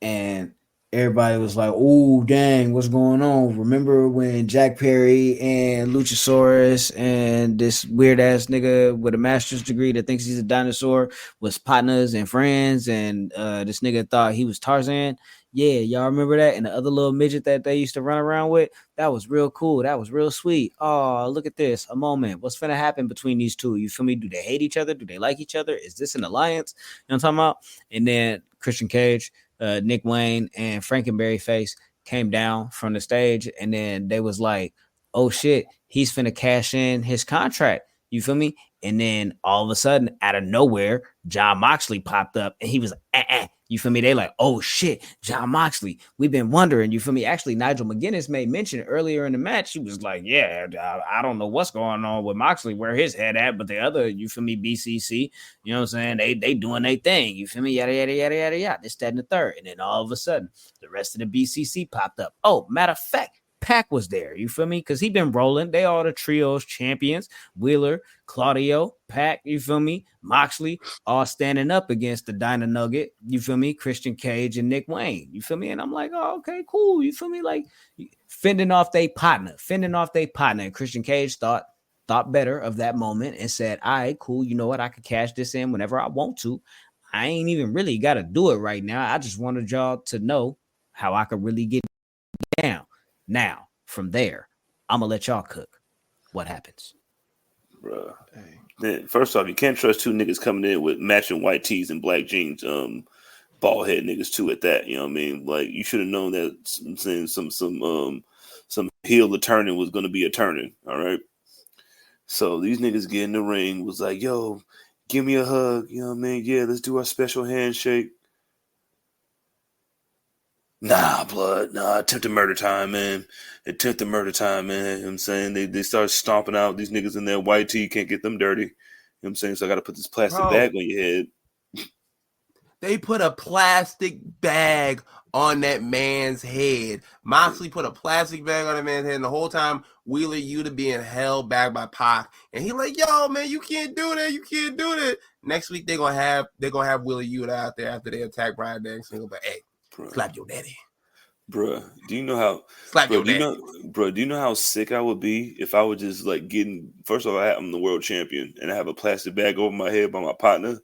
and everybody was like, "Oh, dang, what's going on?" Remember when Jack Perry and Luchasaurus and this weird ass nigga with a master's degree that thinks he's a dinosaur was partners and friends, and this nigga thought he was Tarzan? Yeah, y'all remember that? And the other little midget that they used to run around with? That was real cool. That was real sweet. Oh, look at this. A moment. What's finna happen between these two? You feel me? Do they hate each other? Do they like each other? Is this an alliance? You know what I'm talking about? And then Christian Cage, Nick Wayne, and Frankenberry Face came down from the stage, and then they was like, oh shit, he's finna cash in his contract. You feel me? And then all of a sudden, out of nowhere, Jon Moxley popped up, and he was like, You feel me? They like, oh shit, Jon Moxley. We've been wondering. You feel me? Actually, Nigel McGuinness made mention earlier in the match. He was like, yeah, I don't know what's going on with Moxley, where his head at, but the other, you feel me, BCC, you know what I'm saying? They doing their thing. You feel me? Yada, yada, yada, yada, yada. This, that, and the third. And then all of a sudden, the rest of the BCC popped up. Oh, matter of fact, Pac was there. You feel me? Because he been rolling. They all the trios champions. Wheeler, Claudio, Pac, you feel me? Moxley, all standing up against the Dino Nugget. You feel me? Christian Cage and Nick Wayne. You feel me? And I'm like, oh, okay, cool. You feel me? Like fending off their partner. And Christian Cage thought better of that moment and said, all right, cool. You know what? I could cash this in whenever I want to. I ain't even really got to do it right now. I just wanted y'all to know how I could really get down. Now, from there, I'm going to let y'all cook. What happens? Bruh. Man, first off, you can't trust two niggas coming in with matching white tees and black jeans, bald head niggas too at that. You know what I mean? Like, you should have known that some heel of turning was going to be a turning, all right? So these niggas get in the ring, was like, yo, give me a hug. You know what I mean? Yeah, let's do our special handshake. Nah, blood. Nah, attempted murder time, man. You know what I'm saying? They start stomping out these niggas in their white tee, can't get them dirty. You know what I'm saying? So I got to put this plastic bag on your head. They put a plastic bag on that man's head. Moxley put a plastic bag on that man's head, and the whole time Wheeler Yuta being held back by Pac. And he like, yo, man, you can't do that. You can't do that. Next week they're gonna have Wheeler Yuta out there after they attack Bryan Danielson. But hey, slap your daddy. Bruh, do you know how do you know how sick I would be if I would just like first of all, I'm the world champion and I have a plastic bag over my head by my partner,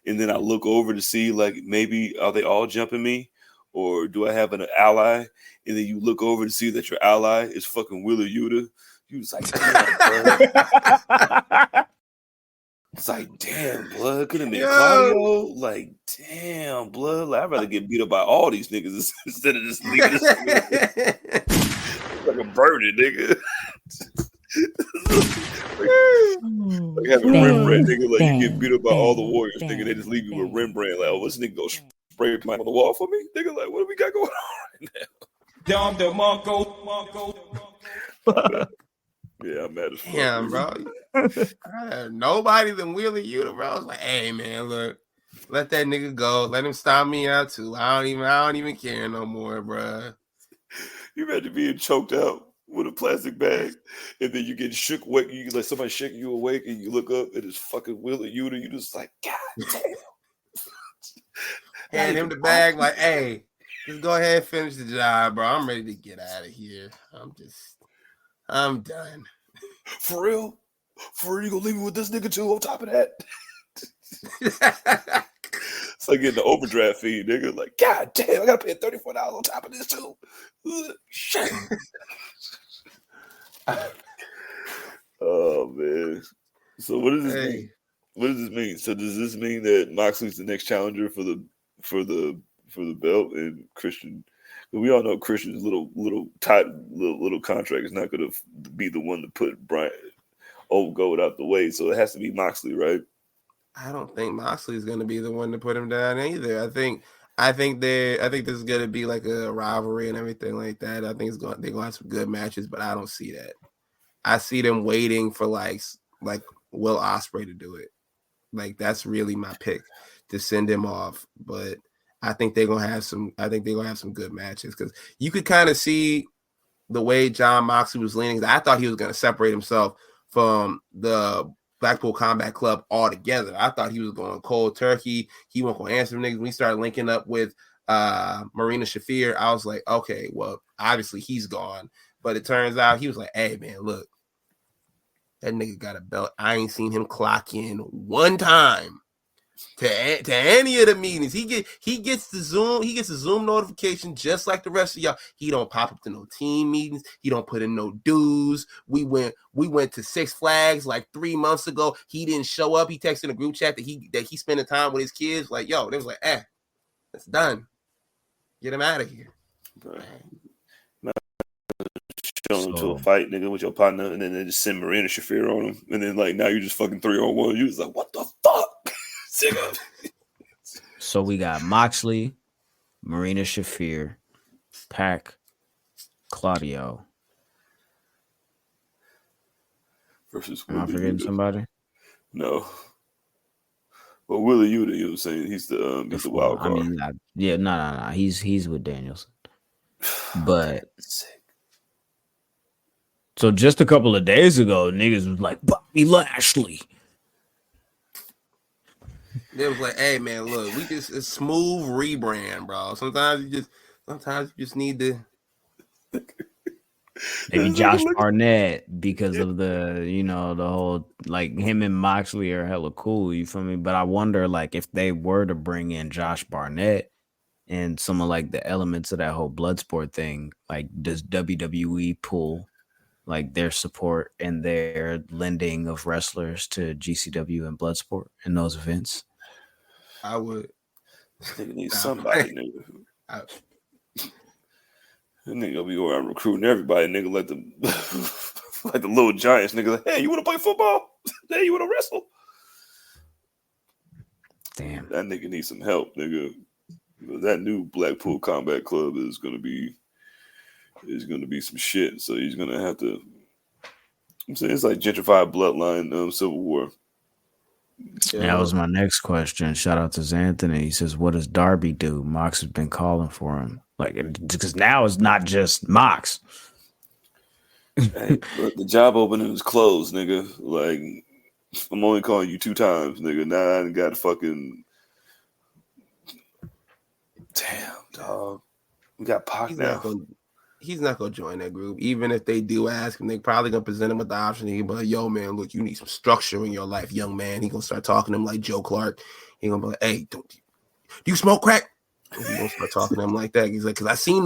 and then I look over to see like maybe are they all jumping me or do I have an ally? And then you look over to see that your ally is fucking Wheeler Yuta. You was like, damn, bro. It's like, damn, blood. Could have been Claudio. Like, damn, blood. Like, I'd rather get beat up by all these niggas instead of this nigga. Like a birdie, nigga. Like having Rembrandt, nigga, like bang, you get beat up by all the bang, warriors, nigga. They just leave you with Rembrandt. Like, oh, what's this nigga go spray mine on the wall for me, nigga? Like, what do we got going on right now? Yeah, I'm mad as fuck. Damn, bro. Nobody than Wheeler Yuta, bro. I was like, hey man, look, let that nigga go. Let him stop me out too. I don't even care no more, bro. You imagine being choked out with a plastic bag, and then you get shook awake. You like somebody shaking you awake, and you look up, and it's fucking Wheeler Yuta. You just like, God damn. Hand him the bag, like, hey, just go ahead and finish the job, bro. I'm ready to get out of here. I'm done. For real? You gonna leave me with this nigga too on top of that? It's like getting the overdraft fee, nigga. Like, God damn, I gotta pay $34 on top of this too. Shit. Oh man. So what does this mean? What does this mean? So does this mean that Moxley's the next challenger for the belt, and Christian? We all know Christian's little contract is not going to be the one to put Brian Old Gold out the way, so it has to be Moxley, right? I don't think Moxley is going to be the one to put him down either. I think this is going to be like a rivalry and everything like that. I think they're going to have some good matches, but I don't see that. I see them waiting for like Will Ospreay to do it. Like that's really my pick to send him off, but I think they're gonna have some good matches because you could kind of see the way John Moxley was leaning. I thought he was gonna separate himself from the Blackpool Combat Club altogether. I thought he was going cold turkey. He wasn't gonna answer niggas. When he started linking up with Marina Shafir, I was like, okay, well, obviously he's gone. But it turns out he was like, hey man, look, that nigga got a belt. I ain't seen him clock in one time to any of the meetings. He gets the Zoom notification just like the rest of y'all. He don't pop up to no team meetings. He don't put in no dues. We went to Six Flags like 3 months ago. He didn't show up. He texted in a group chat that he spending time with his kids. Like, yo, they was like, it's done. Get him out of here. Shown to a fight, nigga, with your partner, and then they just send Marina Shafir on him, and then like now you're just fucking 3-on-1. You was like, what the fuck? So we got Moxley, Marina Shafir, Pac, Claudio. Versus Am I forgetting somebody? No. Well, Willie Yuta, you know what I'm saying? He's the wild card. I mean, no. He's with Danielson. But so just a couple of days ago, niggas was like, Bobby Lashley. They was like, hey man, look, we just a smooth rebrand, bro. Sometimes you just need to maybe Josh Barnett because of the whole like him and Moxley are hella cool, you feel me? But I wonder like if they were to bring in Josh Barnett and some of like the elements of that whole Bloodsport thing, like does WWE pull like their support and their lending of wrestlers to GCW and Bloodsport in those events? I would. Nigga need somebody, nigga. Nigga be around recruiting everybody, nigga, like the like the little giants, nigga. Like, hey, you want to play football? Hey, you want to wrestle? Damn, that nigga needs some help, nigga. That new Blackpool Combat Club is gonna be some shit. So he's gonna have to. I'm saying it's like gentrified bloodline Civil War. That was my next question. Shout out to Xanthony. He says, what does Darby do? Mox has been calling for him. Like, because now it's not just Mox. Hey, look, the job opening is closed, nigga. Like, I'm only calling you 2 times, nigga. Now I got to fucking. Damn, dog. We got Pac now. He's not gonna join that group. Even if they do ask him, they're probably gonna present him with the option. He'll be like, yo, man, look, you need some structure in your life, young man. He gonna start talking to him like Joe Clark. He gonna be like, hey, do you smoke crack? And he gonna start talking to him like that. He's like, because I seen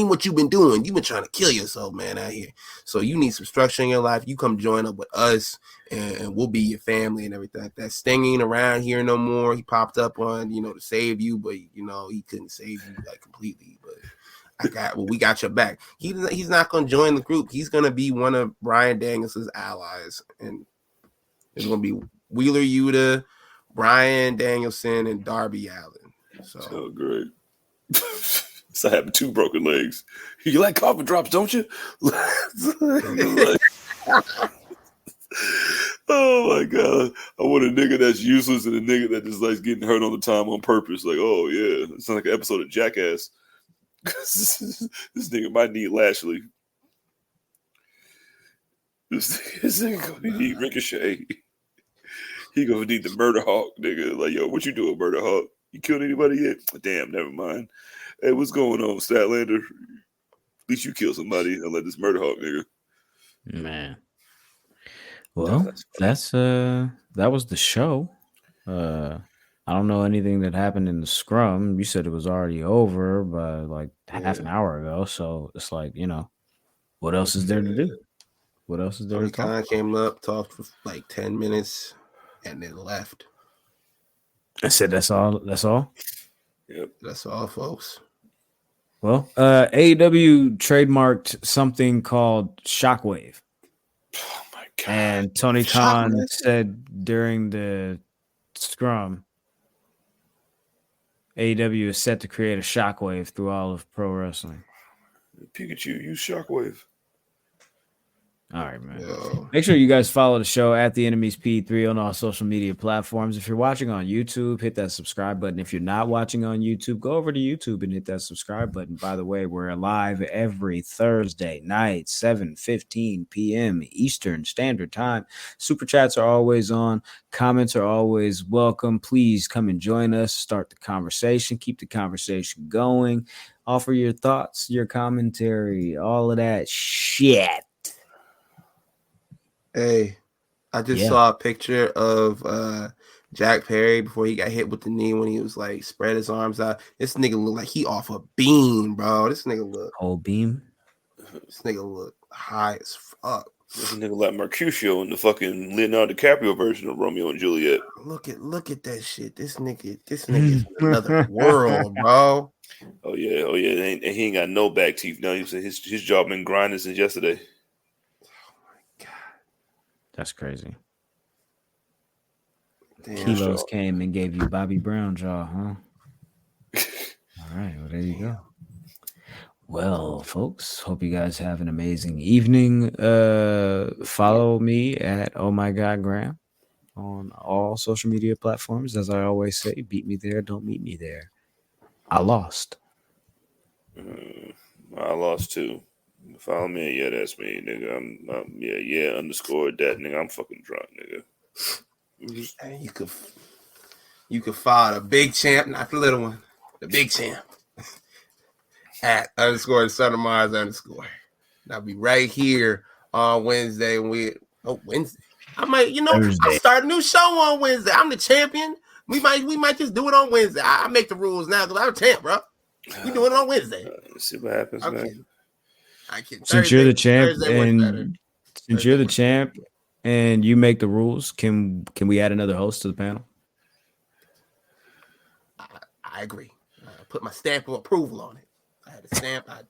what you've been doing. You've been trying to kill yourself, man, out here. So you need some structure in your life. You come join up with us, and we'll be your family and everything like that. Sting ain't around here no more. He popped up on, to save you, but he couldn't save you like completely. But we got your back. He's not going to join the group. He's going to be one of Bryan Danielson's allies, and it's going to be Wheeler Yuta, Bryan Danielson, and Darby Allin. So great. So I have 2 broken legs. You like coffin drops, don't you? Oh my god! I want a nigga that's useless and a nigga that just likes getting hurt all the time on purpose. Like, oh yeah, it sounds like an episode of Jackass. This nigga might need Lashley. This nigga gonna need Ricochet. He gonna need the Murder Hawk, nigga. Like, yo, what you doing, Murder Hawk? You killed anybody yet? Damn, never mind. Hey, what's going on, Statlander? At least you killed somebody and let this Murder Hawk, nigga. Man. Well, that was the show. I don't know anything that happened in the scrum. You said it was already over by like half an hour ago. So it's like, what else is there to do? What else is there to talk? Khan came up, talked for like 10 minutes, and then left. I said that's all. That's all. Yep, that's all, folks. Well, AEW trademarked something called Shockwave. Oh my god! And Tony Khan said during the scrum, AEW is set to create a shockwave through all of pro wrestling. Pikachu, use Shockwave. All right, man. Make sure you guys follow the show at The Enemies P3 on all social media platforms. If you're watching on YouTube, hit that subscribe button. If you're not watching on YouTube, go over to YouTube and hit that subscribe button. By the way, we're live every Thursday night, 7:15 p.m. Eastern Standard Time. Super chats are always on. Comments are always welcome. Please come and join us. Start the conversation. Keep the conversation going. Offer your thoughts, your commentary, all of that shit. Hey, I just saw a picture of Jack Perry before he got hit with the knee when he was like spread his arms out. This nigga look like he off a beam, bro. This nigga look whole beam. This nigga look high as fuck. This nigga like Mercutio in the fucking Leonardo DiCaprio version of Romeo and Juliet. Look at that shit. This nigga is another world, bro. Oh yeah. And he ain't got no back teeth now. He said his job been grinding since yesterday. That's crazy. Damn, Kilos came and gave you Bobby Brown jaw, huh? All right, well, there you go. Well, folks, hope you guys have an amazing evening. Follow me at Oh My God Graham on all social media platforms. As I always say, beat me there, don't meet me there. I lost. I lost too. Follow me, yeah, that's me, nigga. I'm underscore that, nigga. I'm fucking drunk, nigga. Hey, you could follow the big champ, not the little one. The big champ at underscore Son of Mars underscore. I'll be right here on Wednesday. Wednesday. I might, I'll start a new show on Wednesday. I'm the champion. We might just do it on Wednesday. I make the rules now because I'm a champ, bro. We do it on Wednesday. Let's see what happens, man. Since you're the champ and you make the rules, can we add another host to the panel? I agree. I put my stamp of approval on it. I had a stamp. I'd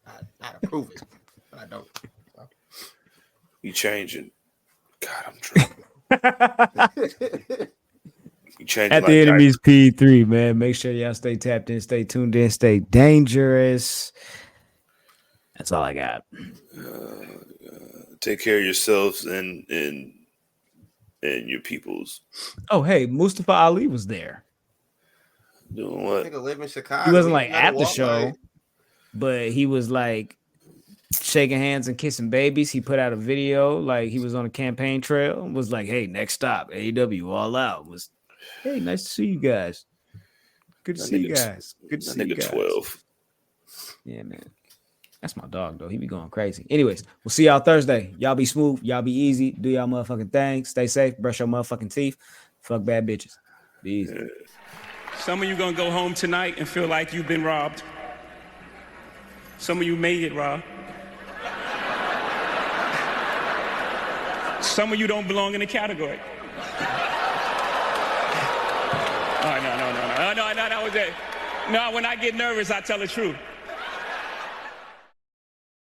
approve it, but I don't. You changing? God, I'm drunk. At The Enemies P3, man. Make sure y'all stay tapped in, stay tuned in, stay dangerous. That's all I got. Take care of yourselves and your peoples. Oh, hey, Mustafa Ali was there. Doing what? Nigga live in Chicago. He wasn't like at the show, but he was like shaking hands and kissing babies. He put out a video like he was on a campaign trail. Was like, hey, next stop, AEW, all out. Was, hey, nice to see you guys. Good to see you guys. Good to see you guys. 12. Yeah, man. That's my dog, though. He be going crazy. Anyways, we'll see y'all Thursday. Y'all be smooth. Y'all be easy. Do y'all motherfucking thing. Stay safe. Brush your motherfucking teeth. Fuck bad bitches. Be easy. Some of you gonna go home tonight and feel like you've been robbed. Some of you may get robbed. Some of you don't belong in the category. Oh, no, that was it. No, when I get nervous, I tell the truth.